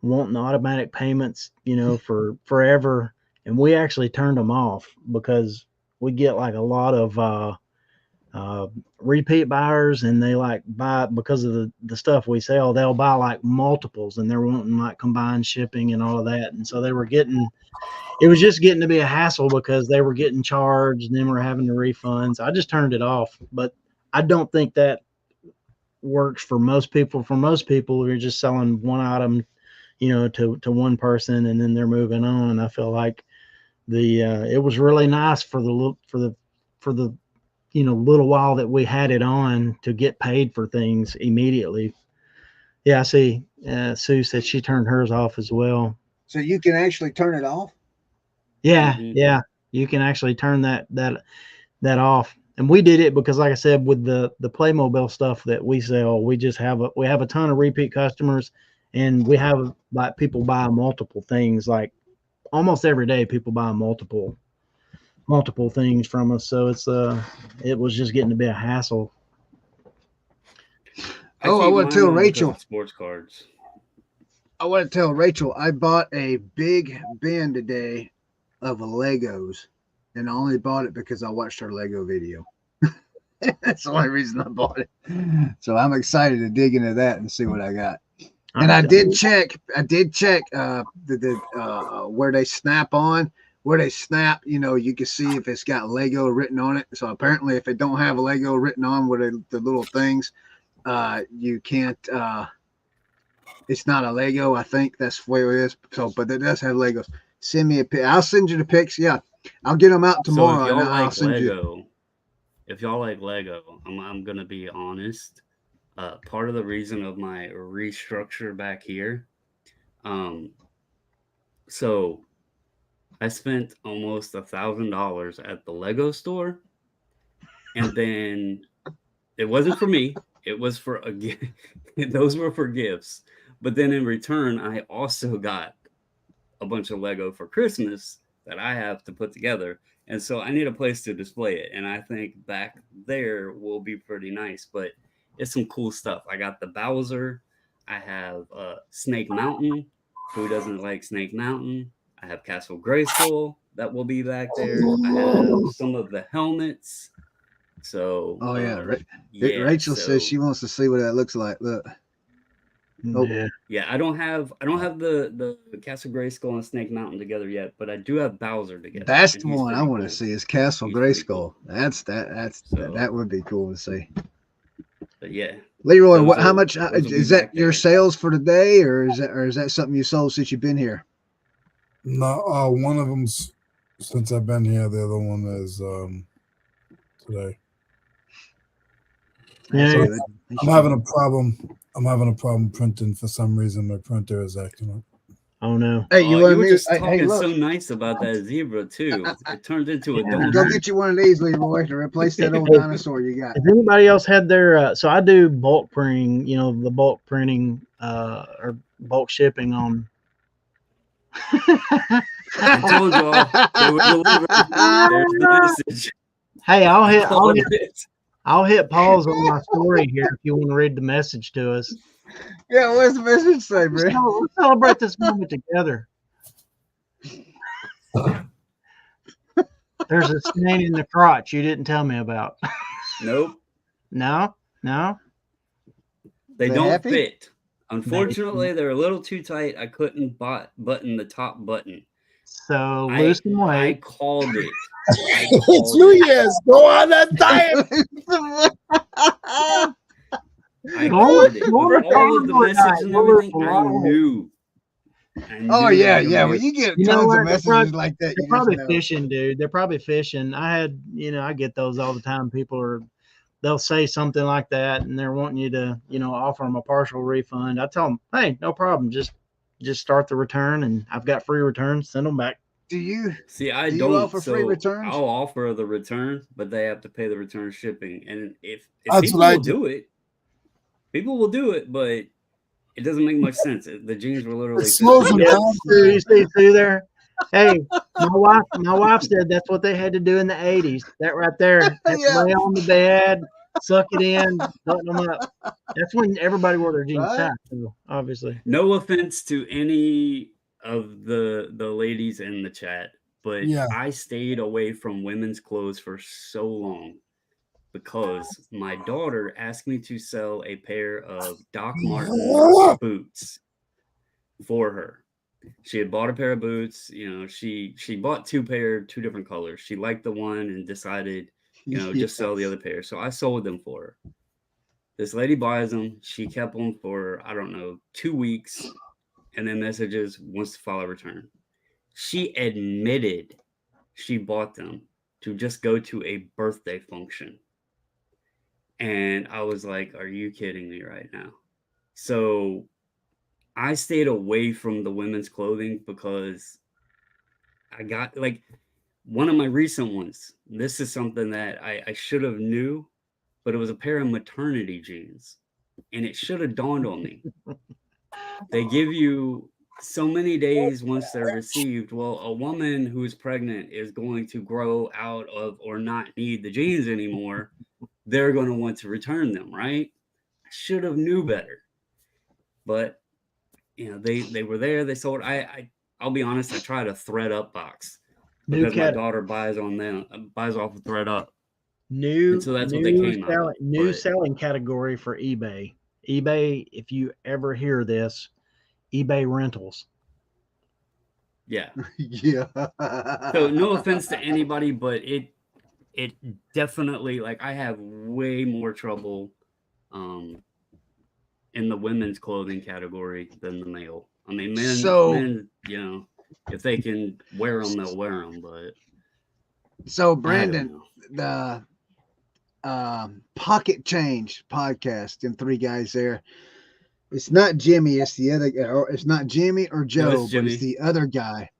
wanting automatic payments, you know, for forever. And we actually turned them off because we get like a lot of repeat buyers, and they like buy because of the stuff we sell. They'll buy like multiples, and they're wanting like combined shipping and all of that. And so it was just getting to be a hassle because they were getting charged and then we're having the refunds. I just turned it off, but I don't think that works for most people. For most people, you're just selling one item, you know, to one person and then they're moving on. I feel like it was really nice for the you know, little while that we had it on to get paid for things immediately. Yeah, I see. Sue said she turned hers off as well. So you can actually turn it off? Yeah, mhm. yeah. You can actually turn that off. And we did it because, like I said, with the Playmobil stuff that we sell, we have a ton of repeat customers, and we have like people buy multiple things. Like almost every day, people buy multiple things from us. So it was just getting to be a hassle. I I keep want to mine tell on because Rachel. of sports cards. I bought a big bin today of Legos, and I only bought it because I watched her Lego video. That's the only reason I bought it. So I'm excited to dig into that and see what I got. And I did check the where they snap on, where they snap. You know, you can see if it's got Lego written on it. So apparently, if it don't have Lego written on with the little things, you can't. It's not a Lego. I think that's where it is. So, but it does have Legos. Send me a pic. I'll send you the pics. Yeah, I'll get them out So tomorrow, and I'll send you. If y'all like Lego, I'm gonna be honest. part of the reason of my restructure back here. So I spent almost $1,000 at the Lego store, and then it wasn't for me. It was for a gift. Those were for gifts. But then in return, I also got a bunch of Lego for Christmas that I have to put together. And so I need a place to display it. And I think back there will be pretty nice. But it's some cool stuff. I got the Bowser. I have Snake Mountain. Who doesn't like Snake Mountain? I have Castle Grayskull that will be back there. I have some of the helmets. So Rachel says she wants to see what that looks like. Look. Yeah, I don't have the Castle Grayskull and Snake Mountain together yet, but I do have Bowser together. That's the one I want to see is Castle Grayskull. Cool. That would be cool to see. But yeah, Leroy, how much is that your sales for today, or is that something you sold since you've been here? No, one of them's since I've been here. The other one is today. Yeah, so I'm having a problem printing for some reason. My printer is acting up. Oh no! Hey, you were just talking so nice about that zebra too. It turned into a donut. Go get you one of these, Leroy, to replace that old dinosaur you got. Has anybody else had their? So I do bulk printing. You know, the bulk printing or bulk shipping on. I told you all they would deliver. There's the message. Hey, I'll hit pause on my story here if you want to read the message to us. Yeah, what's the message say, bro? Let's celebrate this moment together. There's a stain in the crotch you didn't tell me about. Nope. No. They don't fit. Unfortunately, they're a little too tight. I couldn't button the top button. So lose some weight. I called it. It's New Year's. Go on that diet. I called it. With all of the messages and everything, I knew. Oh yeah. Well, you get tons of messages like that. They're probably fishing, dude. They're probably fishing. I get those all the time. They'll say something like that, and they're wanting you to, offer them a partial refund. I tell them, hey, no problem. Just start the return, and I've got free returns. Send them back. Do you don't offer free returns? I'll offer the return, but they have to pay the return shipping. And if people will do it, people will do it, but it doesn't make much sense. The jeans were literally. You see through there. Hey, my wife said that's what they had to do in the 80s. That right there. Lay on the bed, suck it in, button them up. That's when everybody wore their jeans tight, so obviously. No offense to any of the ladies in the chat, but I stayed away from women's clothes for so long because my daughter asked me to sell a pair of Doc Martens boots for her. She had bought a pair of boots. She bought two different colors. She liked the one and decided, just sell the other pair. So I sold them for her. This lady buys them. She kept them for, 2 weeks, and then messages, wants to file a return. She admitted she bought them to just go to a birthday function. And I was like, are you kidding me right now? So I stayed away from the women's clothing because I got one of my recent ones. This is something that I should have knew, but it was a pair of maternity jeans, and it should have dawned on me. They give you so many days once they're received. Well, a woman who is pregnant is going to grow out of or not need the jeans anymore. They're going to want to return them, right? I should have knew better, but they were there. They sold. I'll be honest. I tried a thread up box because my daughter buys off of thread up. So that's what they came out. New selling category for eBay. eBay, if you ever hear this, eBay rentals. Yeah. Yeah. So no offense to anybody, but it definitely, I have way more trouble in the women's clothing category than the male. I mean, men, if they can wear them, they'll wear them. But so, Brandon, Pocket Change podcast. And 3 guys there. It's not Jimmy. It's the other. Or it's not Jimmy or Joe, No, it's but it's Jimmy. the other guy.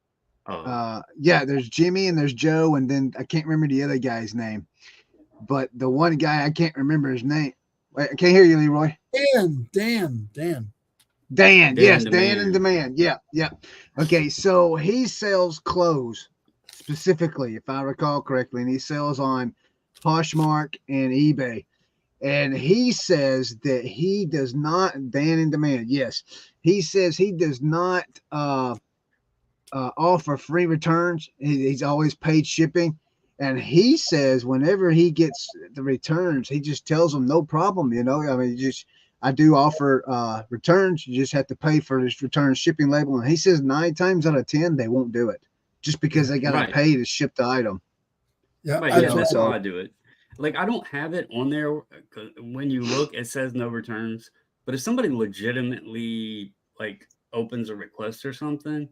Oh. Yeah, there's Jimmy and there's Joe, and then I can't remember the other guy's name. But the one guy I can't remember his name. Wait, I can't hear you, Leroy. Dan. Dan, yes, Demand. Dan and Demand. Yeah. Okay, so he sells clothes specifically, if I recall correctly, and he sells on Poshmark and eBay. And he says that he does not, Dan and Demand, yes, he says he does not offer free returns. He's always paid shipping. And he says whenever he gets the returns, he just tells them no problem. I mean, I do offer returns. You just have to pay for this return shipping label. And he says 9 times out of 10 they won't do it just because they got to pay to ship the item. Yeah, that's how I do it. Like, I don't have it on there. When you look, it says no returns. But if somebody legitimately like opens a request or something,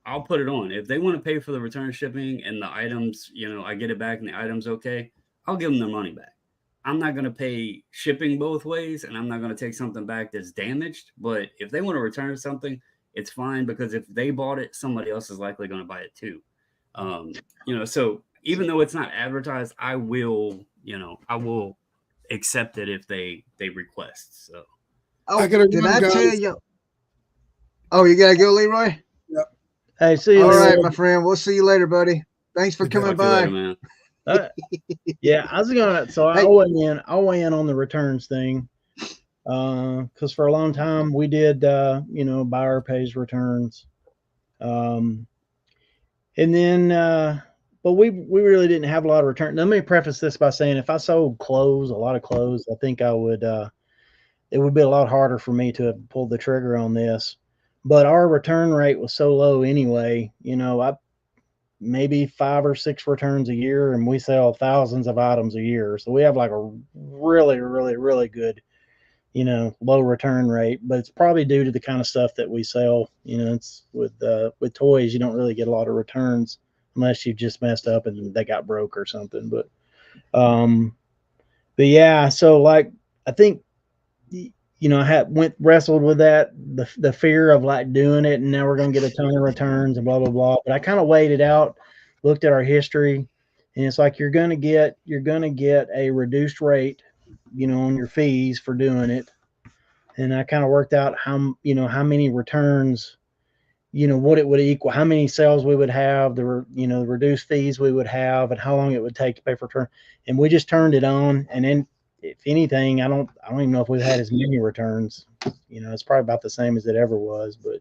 I'll put it on. If they want to pay for the return shipping and the items, I get it back and the item's okay, I'll give them their money back. I'm not going to pay shipping both ways, and I'm not going to take something back that's damaged. But if they want to return something, it's fine, because if they bought it, somebody else is likely going to buy it too. So even though it's not advertised, I will accept it if they request. So. Oh, did I tell you? Oh, you got to go, Leroy? Yep. Hey, see you. All right, my friend. We'll see you later, buddy. Thanks for coming by. Later, man. Yeah, I was gonna. So I'll weigh in on the returns thing, because for a long time we did, buyer pays returns, and then, but we really didn't have a lot of return. Let me preface this by saying, if I sold a lot of clothes, I think I would. It would be a lot harder for me to have pulled the trigger on this. But our return rate was so low anyway. I maybe 5 or 6 returns a year, and we sell thousands of items a year. So we have like a really, really, really good, low return rate. But it's probably due to the kind of stuff that we sell. It's with toys, you don't really get a lot of returns unless you've just messed up and they got broke or something. But yeah, so like, I think, I wrestled with that, the fear of like doing it, and now we're going to get a ton of returns and blah, blah, blah. But I kind of weighed it out, looked at our history, and it's like, you're going to get a reduced rate, on your fees for doing it. And I kind of worked out how many returns, what it would equal, how many sales we would have, the reduced fees we would have, and how long it would take to pay for return. And we just turned it on, and then, if anything, I don't even know if we've had as many returns. It's probably about the same as it ever was, but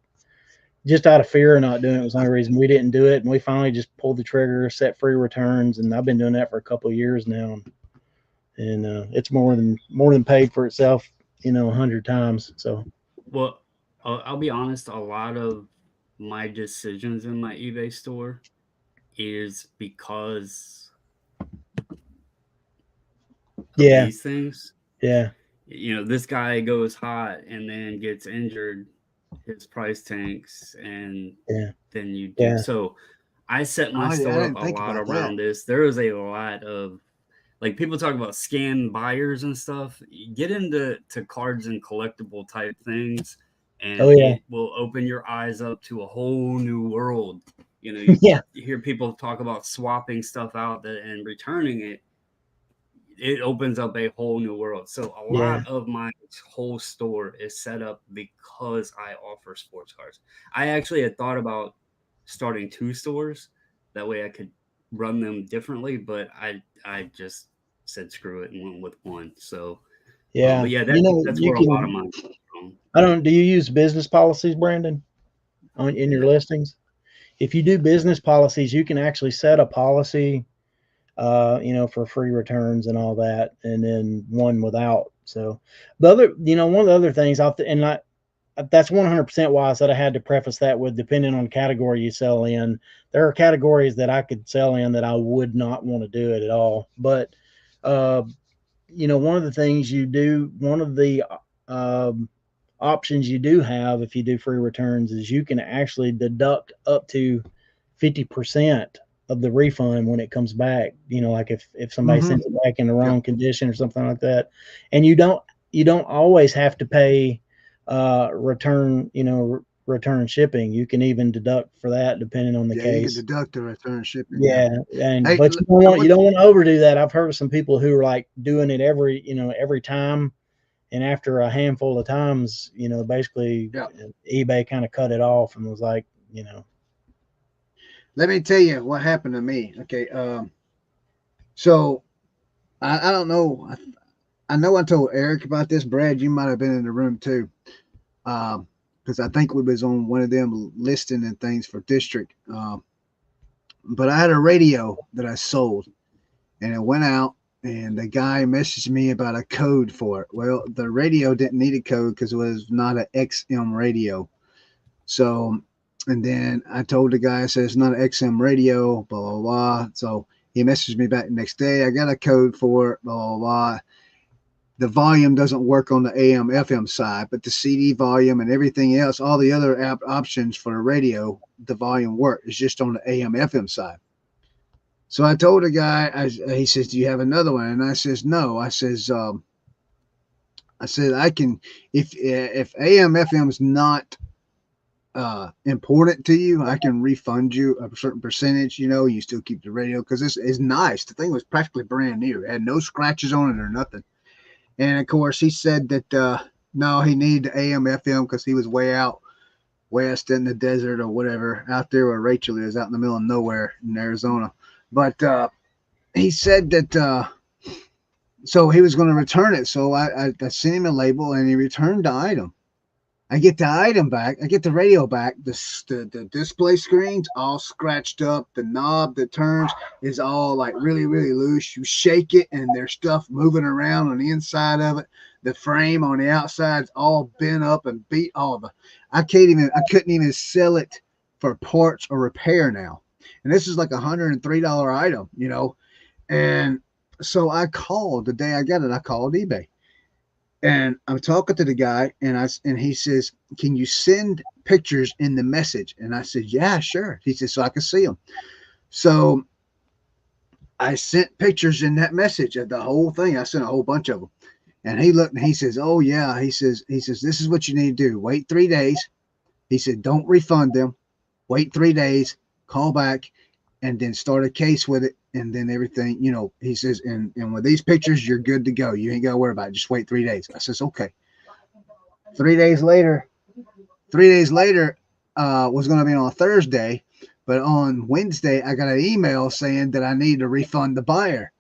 just out of fear of not doing it was the only reason we didn't do it. And we finally just pulled the trigger, set free returns, and I've been doing that for a couple of years now. And it's more than paid for itself, 100 times. So, well, I'll be honest. A lot of my decisions in my eBay store is because these things. Yeah. This guy goes hot and then gets injured, his price tanks, and then you do. Yeah. So I set my store up a lot around this. There is a lot of, like, people talk about scam buyers and stuff. You get into cards and collectible type things, and it will open your eyes up to a whole new world. You hear people talk about swapping stuff out and returning it. It opens up a whole new world. So a lot of my whole store is set up because I offer sports cards. I actually had thought about starting 2 stores. That way I could run them differently, but I just said screw it and went with 1. So but yeah, that's where a lot of mine comes from. Do you use business policies, Brandon, in your listings? If you do business policies, you can actually set a policy, for free returns and all that, and then one without. So the other, one of the other things that's 100% why I said I had to preface that with, depending on the category you sell in, there are categories that I could sell in that I would not want to do it at all. But, one of the things you do, one of the options you do have if you do free returns is you can actually deduct up to 50% the refund when it comes back. Like if somebody sends it back in the wrong condition or something like that, and you don't always have to pay return return shipping. You can even deduct for that depending on the case. You can deduct the return shipping. Yeah, but you don't want to overdo that. I've heard of some people who are like doing it every time, and after a handful of times, basically eBay kind of cut it off and was like, Let me tell you what happened to me. Okay, so I don't know. I know I told Eric about this. Brad, you might have been in the room too, because I think we was on one of them listing and things for district. But I had a radio that I sold, and it went out, and the guy messaged me about a code for it. Well, the radio didn't need a code because it was not an XM radio. So, and then I told the guy, I said, it's not an XM radio, blah, blah, blah. So he messaged me back the next day. I got a code for it, blah, blah, blah. The volume doesn't work on the AM FM side, but the CD volume and everything else, all the other options for the radio, the volume work. It's just on the AM FM side. So I told the guy, he says, do you have another one? And I says, no. I said, I can, if AM FM is not important to you, I can refund you a certain percentage, you still keep the radio because it's nice. The thing was practically brand new. It had no scratches on it or nothing. And of course, he said that no, he needed the AM FM because he was way out west in the desert or whatever, out there where Rachel is, out in the middle of nowhere in Arizona. But he said that so he was going to return it. So I sent him a label, and he returned the item. I get the item back. I get the radio back. The display screen's all scratched up. The knob that turns is all like really, really loose. You shake it and there's stuff moving around on the inside of it. The frame on the outside is all bent up and beat all of it. I couldn't even sell it for parts or repair now. And this is like $103 item, And so I called the day I got it. I called eBay. And I'm talking to the guy, and he says, can you send pictures in the message? And I said, yeah, sure. He said, so I can see them. So I sent pictures in that message of the whole thing. I sent a whole bunch of them. And he looked and he says, oh, yeah. He says, this is what you need to do. Wait 3 days. He said, don't refund them. Wait 3 days, call back, and then start a case with it. And then everything, he says, and with these pictures, you're good to go. You ain't got to worry about it. Just wait 3 days. I says, okay. 3 days later was going to be on a Thursday, but on Wednesday, I got an email saying that I need to refund the buyer.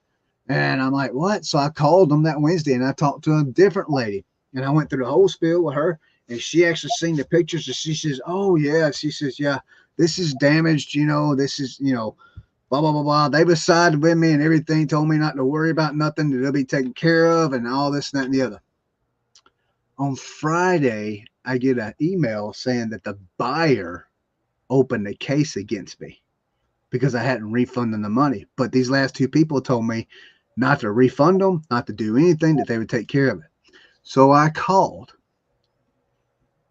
And I'm like, what? So I called them that Wednesday, and I talked to a different lady, and I went through the whole spiel with her, and she actually seen the pictures, and she says, oh, yeah. She says, yeah, this is damaged, this is, blah, blah, blah, blah. They sided with me and everything, told me not to worry about nothing, that they'll be taken care of and all this, and that, and the other. On Friday, I get an email saying that the buyer opened a case against me because I hadn't refunded the money. But these last two people told me not to refund them, not to do anything, that they would take care of it. So I called.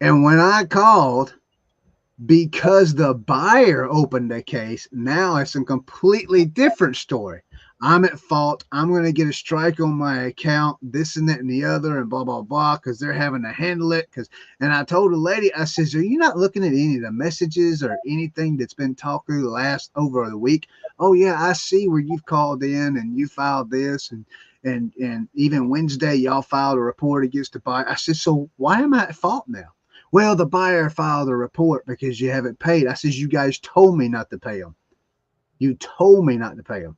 And when I called, because the buyer opened the case, now it's a completely different story. I'm at fault. I'm going to get a strike on my account, this and that and the other, and blah, blah, blah, because they're having to handle it. And I told the lady, I says, are you not looking at any of the messages or anything that's been talked through the last over the week? Oh, yeah, I see where you've called in and you filed this. And even Wednesday, y'all filed a report against the buyer. I said, so why am I at fault now? Well, the buyer filed a report because you haven't paid. I says, you guys told me not to pay them. You told me not to pay them.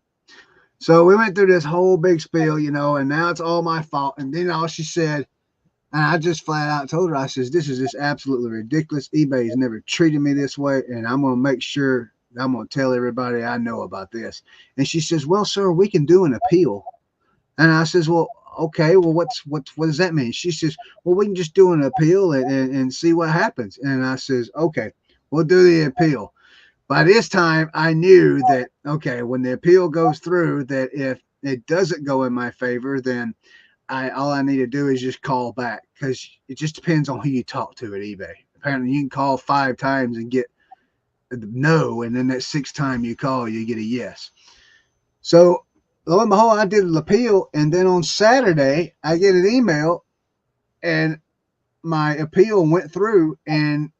So we went through this whole big spiel, and now it's all my fault. And then all she said, and I just flat out told her, I says, this is just absolutely ridiculous. eBay has never treated me this way, and I'm going to make sure, I'm going to tell everybody I know about this. And she says, well, sir, we can do an appeal. And I says, well, okay, well, what does that mean? She says, well, we can just do an appeal and see what happens. And I says, okay, we'll do the appeal. By this time, I knew that, okay, when the appeal goes through, that if it doesn't go in my favor, then all I need to do is just call back, because it just depends on who you talk to at eBay. Apparently, you can call 5 times and get no, and then that sixth time you call, you get a yes. So lo and behold, I did an appeal, and then on Saturday I get an email, and my appeal went through, and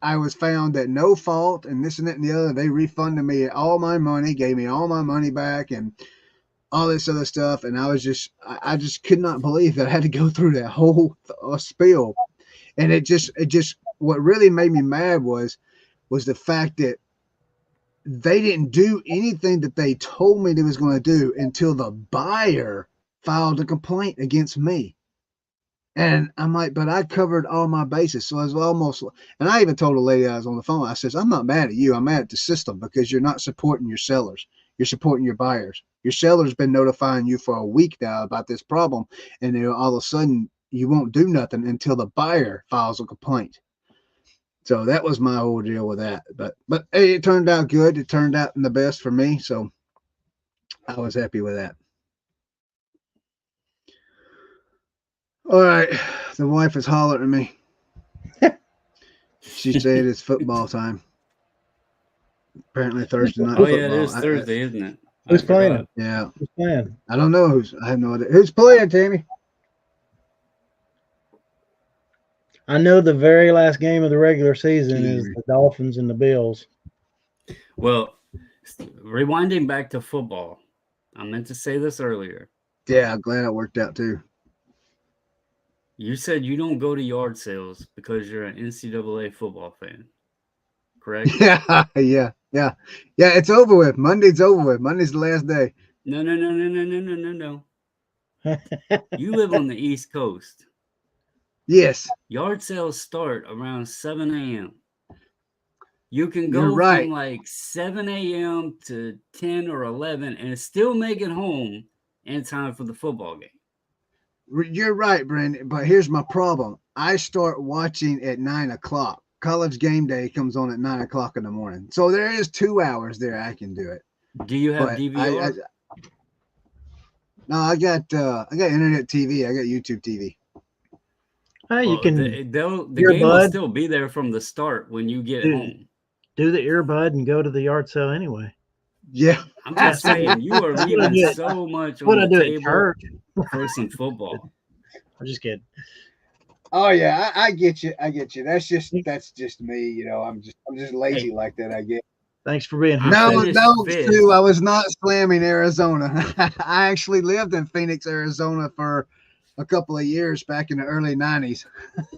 I was found at no fault, and this and that and the other. They refunded me all my money, gave me all my money back, and all this other stuff. And I just could not believe that I had to go through that whole spiel. And it just, what really made me mad was the fact that they didn't do anything that they told me they was going to do until the buyer filed a complaint against me. And I'm like, but I covered all my bases. So I was almost, and I even told a lady I was on the phone, I says, I'm not mad at you. I'm mad at the system because you're not supporting your sellers. You're supporting your buyers. Your seller's been notifying you for a week now about this problem. And then all of a sudden you won't do nothing until the buyer files a complaint. So that was my whole deal with that. But hey, it turned out good. It turned out in the best for me. So I was happy with that. All right, the wife is hollering at me. She said it's football time. Apparently Thursday night. Oh football. Yeah, it is Thursday, isn't it? Who's playing? Yeah. Who's playing? I don't know I have no idea. Who's playing, Tammy? I know the very last game of the regular season is the Dolphins and the Bills. Well, rewinding back to football, I meant to say this earlier. Yeah, I'm glad it worked out too. You said you don't go to yard sales because you're an NCAA football fan, correct? Yeah. It's over with. Monday's over with. Monday's the last day. No. You live on the East Coast. Yes. Yard sales start around 7 a.m. You can go from like 7 a.m. to 10 or 11 and still make it home in time for the football game. You're right, Brandon. But here's my problem. I start watching at 9 o'clock. College game day comes on at 9 o'clock in the morning. So there is 2 hours there I can do it. Do you have DVR? No, I got internet TV. I got YouTube TV. You can the game will still be there from the start when you get home. Do the earbud and go to the yard sale anyway. Yeah, I'm just saying you are leaving so much on the table for some football. I'm just kidding. Oh yeah, I get you. That's just me. You know, I'm just lazy like that. I get. Thanks for being here. No, Sue, I was not slamming Arizona. I actually lived in Phoenix, Arizona for a couple of years back in the early 90s.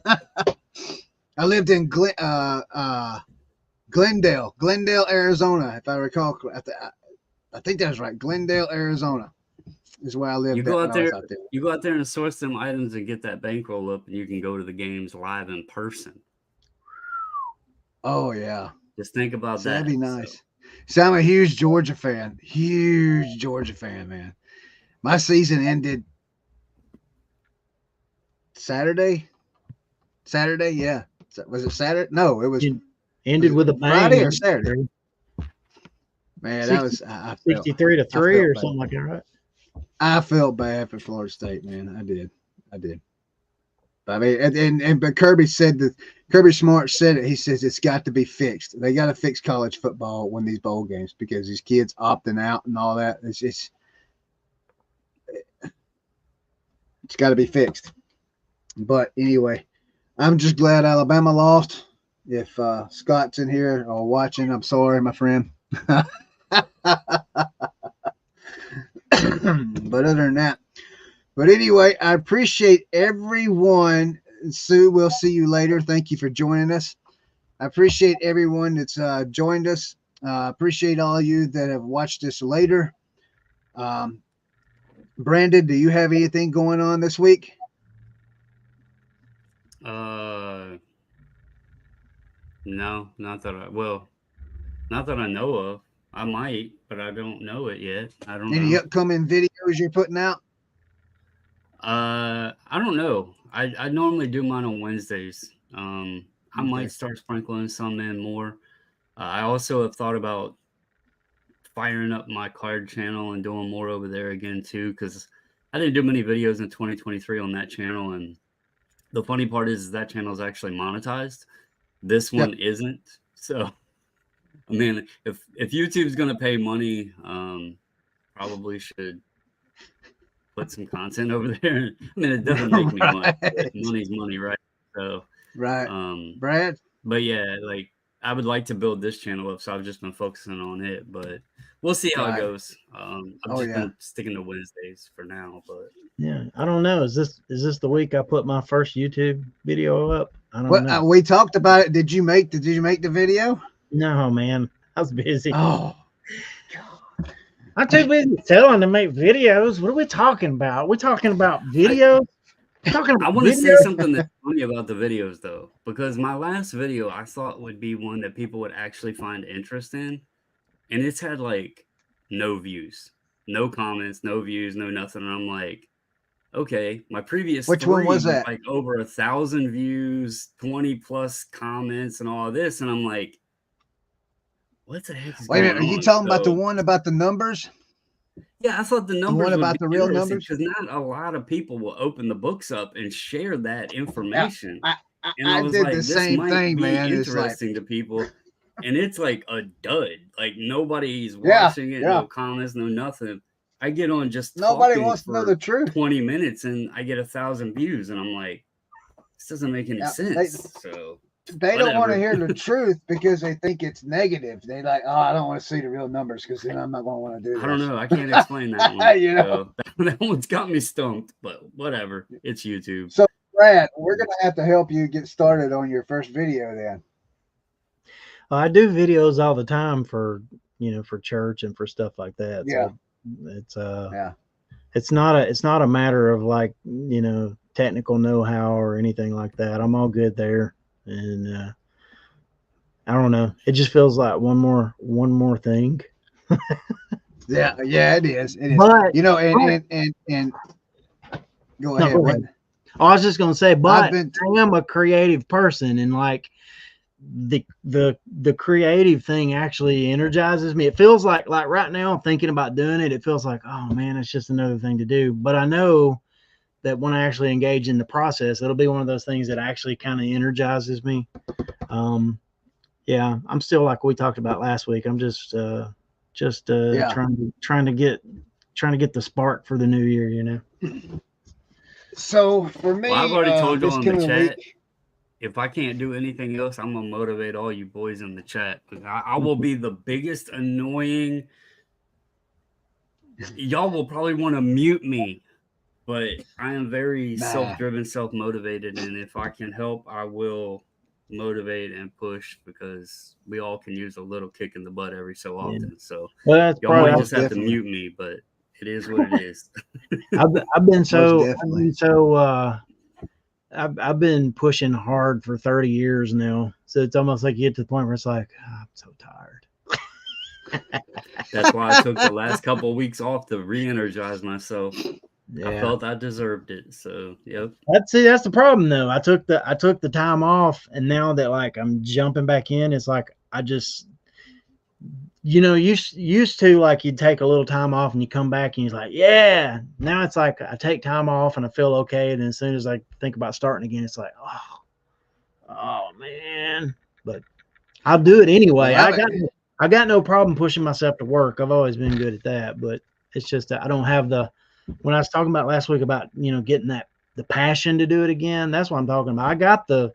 I lived in Glendale, Arizona, if I recall. I think that's right. Glendale, Arizona is where I lived. You go out there. You go out there and source them items and get that bankroll up, and you can go to the games live in person. Oh yeah. Just think about that. That'd be nice. So I'm a huge Georgia fan. Man. My season ended Saturday, yeah. Was it Saturday? No, it was ended with a bang. Friday or Saturday? Man, that was 63-3 or something like that, right? I felt bad for Florida State, man. I did. I mean, but Kirby Smart said it. He says it's got to be fixed. They got to fix college football when these bowl games because these kids opting out and all that. It's got to be fixed. But anyway, I'm just glad Alabama lost. If Scott's in here or watching, I'm sorry, my friend. But other than that, anyway, I appreciate everyone. Sue, we'll see you later. Thank you for joining us. I appreciate everyone that's joined us. Appreciate all of you that have watched us later. Brandon, do you have anything going on this week? No, not that I know of. I might, but I don't know it yet. I don't know. Any upcoming videos you're putting out? I don't know. I normally do mine on Wednesdays. I might start sprinkling some in more. I also have thought about firing up my card channel and doing more over there again too, because I didn't do many videos in 2023 on that channel, and the funny part is that channel is actually monetized. This one isn't. So I mean, if YouTube's gonna pay money, probably should put some content over there. I mean, it doesn't make me much, but money's money, right? So, Brad. But yeah, like I would like to build this channel up, so I've just been focusing on it. But we'll see how it goes. I've just been sticking to Wednesdays for now. But yeah, I don't know. Is this the week I put my first YouTube video up? I don't know. We talked about it. Did you make the video? No, man. I was busy. Oh, I'm too busy selling to make videos. What are we talking about? We're talking about videos. I want to say something that's funny about the videos, though, because my last video I thought would be one that people would actually find interest in, and it's had like no views, no comments, no views, no nothing. And I'm like, okay, my previous which one was that? Like over 1,000 views, 20+ comments, and all this, and I'm like, what the heck is going on? Wait a minute, are you talking about the one about the numbers? Yeah, I thought the numbers would about the real numbers, because not a lot of people will open the books up and share that information. Yeah, I was did like, the same thing, man. Interesting to people, and it's like a dud. Like nobody's watching it, no comments, no nothing. I get on just nobody wants to know the truth. 20 minutes, and I get 1,000 views, and I'm like, this doesn't make any sense. They don't want to hear the truth because they think it's negative. They like, oh, I don't want to see the real numbers because then I'm not going to want to do this. I don't know. I can't explain that one. So, that one's got me stumped, but whatever. It's YouTube. So, Brad, we're going to have to help you get started on your first video then. I do videos all the time for church and for stuff like that. Yeah. So it's not a matter of like, technical know-how or anything like that. I'm all good there. And I don't know. It just feels like one more thing. yeah, it is. It is. But, and go ahead. Go ahead. I was just gonna say, but I am a creative person, and like the creative thing actually energizes me. It feels like right now I'm thinking about doing it. It feels like, oh man, it's just another thing to do. But I know that when I actually engage in the process, it'll be one of those things that actually kind of energizes me. Yeah, I'm still like we talked about last week. I'm just trying to get the spark for the new year, So for me, I've already told you on the chat. If I can't do anything else, I'm gonna motivate all you boys in the chat. I will be the biggest annoying. Y'all will probably want to mute me. But I am very self-driven, self-motivated, and if I can help, I will motivate and push because we all can use a little kick in the butt every so often. So y'all might just have to mute me, but it is what it is. I've been pushing hard for 30 years now, so it's almost like you get to the point where it's like, I'm so tired. That's why I took the last couple of weeks off to re-energize myself. Yeah. I felt I deserved it. So yep. That's the problem though. I took the time off, and now that like I'm jumping back in, it's like I just used to like you'd take a little time off and you come back and you're like, yeah. Now it's like I take time off and I feel okay, and as soon as I think about starting again, it's like, oh man. But I'll do it anyway. I got no problem pushing myself to work. I've always been good at that, but it's just that I don't have when I was talking about last week about, getting the passion to do it again, that's what I'm talking about. I got the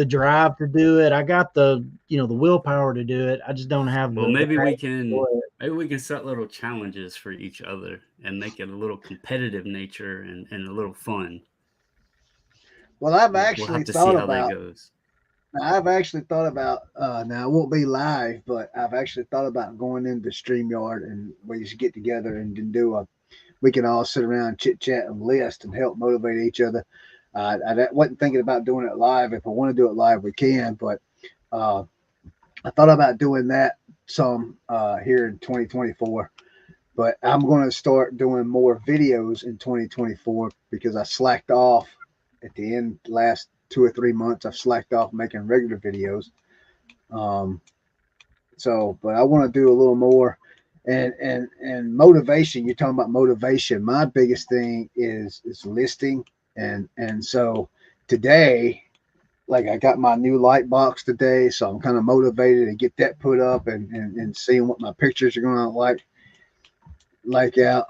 drive to do it. I got the willpower to do it. I just don't have maybe we can set little challenges for each other and make it a little competitive nature and a little fun. Well, I've actually thought about that goes. I've actually thought about now it won't be live, but I've actually thought about going into StreamYard and we just get together and we can all sit around, chit chat and list and help motivate each other. I wasn't thinking about doing it live. If I want to do it live, we can, but I thought about doing that some here in 2024, but I'm going to start doing more videos in 2024 because I slacked off at the end last 2 or 3 months. I've slacked off making regular videos. But I want to do a little more. And motivation, you're talking about motivation. My biggest thing is listing. And so today like I got my new light box today, so I'm kind of motivated to get that put up and seeing what my pictures are going to like out.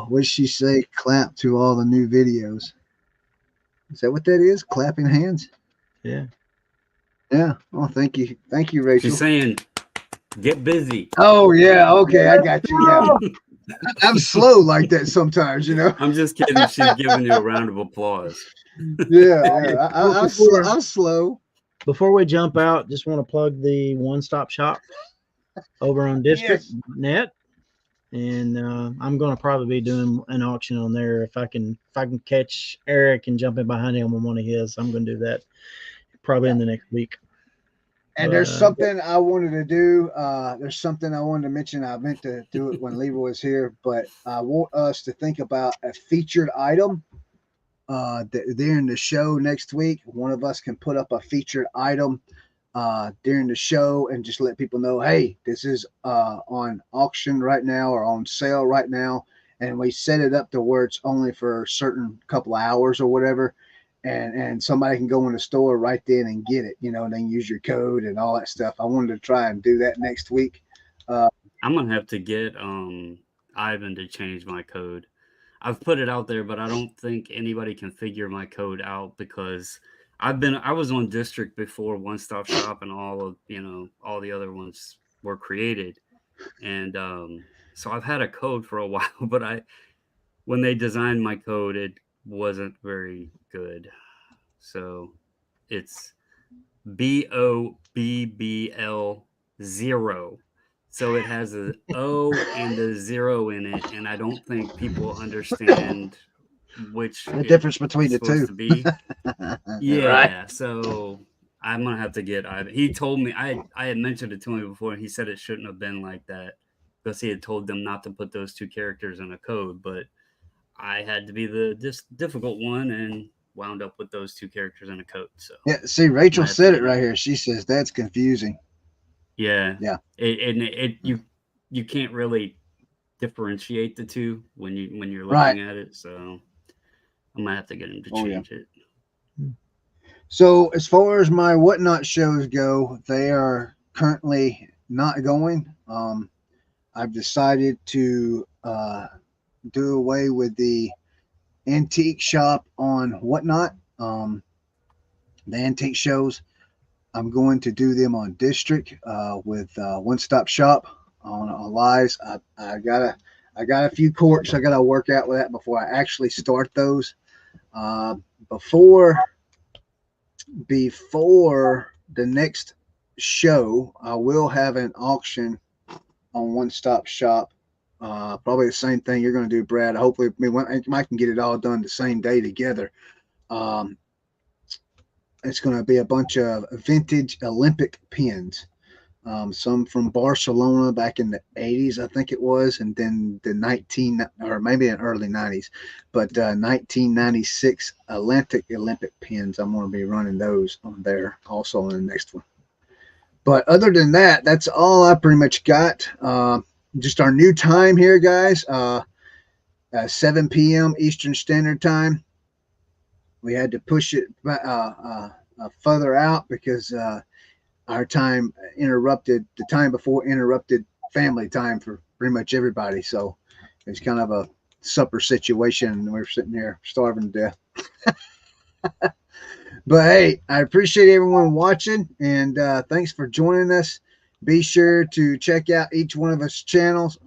What did she say? Clap to all the new videos. Is that what that is? Clapping hands? Yeah. Yeah. Oh, thank you, Rachel. She's saying, "Get busy." Oh yeah. Okay, I got you. Yeah. I'm slow like that sometimes, you know. I'm just kidding. She's giving you a round of applause. Yeah. I'm slow. Before we jump out, just want to plug the one-stop shop over on district.net. And I'm going to probably be doing an auction on there. If I can catch Eric and jump in behind him on one of his, I'm going to do that probably in the next week. And there's something I wanted to do. There's something I wanted to mention. I meant to do it when Leroy was here, but I want us to think about a featured item. During the show next week, one of us can put up a featured item during the show and just let people know, hey, this is on auction right now or on sale right now. And we set it up to where it's only for a certain couple of hours or whatever. And somebody can go in the store right then and get it, and then use your code and all that stuff. I wanted to try and do that next week. I'm going to have to get Ivan to change my code. I've put it out there, but I don't think anybody can figure my code out because I was on District before One Stop Shop and all the other ones were created. And so I've had a code for a while, but when they designed my code, it wasn't very good. So it's BOBBL0. So it has an O and a 0 in it, and I don't think people understand which the difference between the two. To be. Yeah, right. So I'm gonna have to get Ivan. He told me I had mentioned it to him before, and he said it shouldn't have been like that because he had told them not to put those two characters in a code, but I had to be the difficult one and wound up with those two characters in a code. So yeah, see, Rachel said it right here. She says that's confusing. Yeah. Yeah. You can't really differentiate the two when you're looking at it. So I'm gonna have to get him to change it. So as far as my Whatnot shows go, they are currently not going. I've decided to do away with the antique shop on Whatnot. The antique shows, I'm going to do them on District with One Stop Shop on Lives. I got a few quirks I got to work out with that before I actually start those. Before the next show, I will have an auction on One Stop Shop. Probably the same thing you're going to do, Brad. Hopefully, Mike can get it all done the same day together. It's going to be a bunch of vintage Olympic pins. Some from Barcelona back in the 80s, I think it was, and then the maybe in early 90s, but 1996 Olympic pins. I'm going to be running those on there also in the next one. But other than that, that's all I pretty much got. Just our new time here, guys. 7 p.m. Eastern Standard Time. We had to push it further out because our time interrupted, the time before interrupted family time for pretty much everybody. So it's kind of a supper situation. And we're sitting there starving to death. But hey, I appreciate everyone watching, and thanks for joining us. Be sure to check out each one of us channels.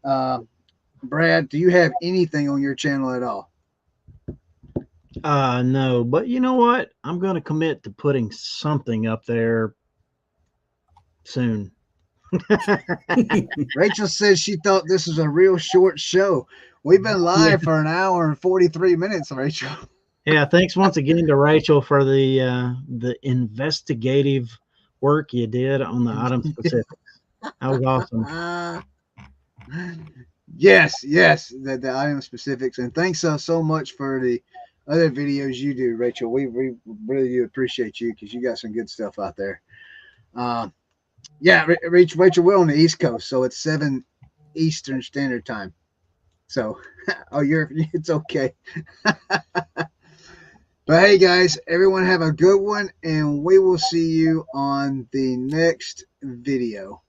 Brad, do you have anything on your channel at all? No, but you know what? I'm going to commit to putting something up there soon. Rachel says she thought this was a real short show. We've been live for an hour and 43 minutes, Rachel. Yeah, thanks once again to Rachel for the investigative work you did on the item specifics. That was awesome. Yes, the item specifics, and thanks so much for the other videos you do, Rachel. We really do appreciate you because you got some good stuff out there. Yeah, Rachel, we're on the East Coast, so it's 7 Eastern Standard Time. So, it's okay. But hey, guys, everyone have a good one, and we will see you on the next video.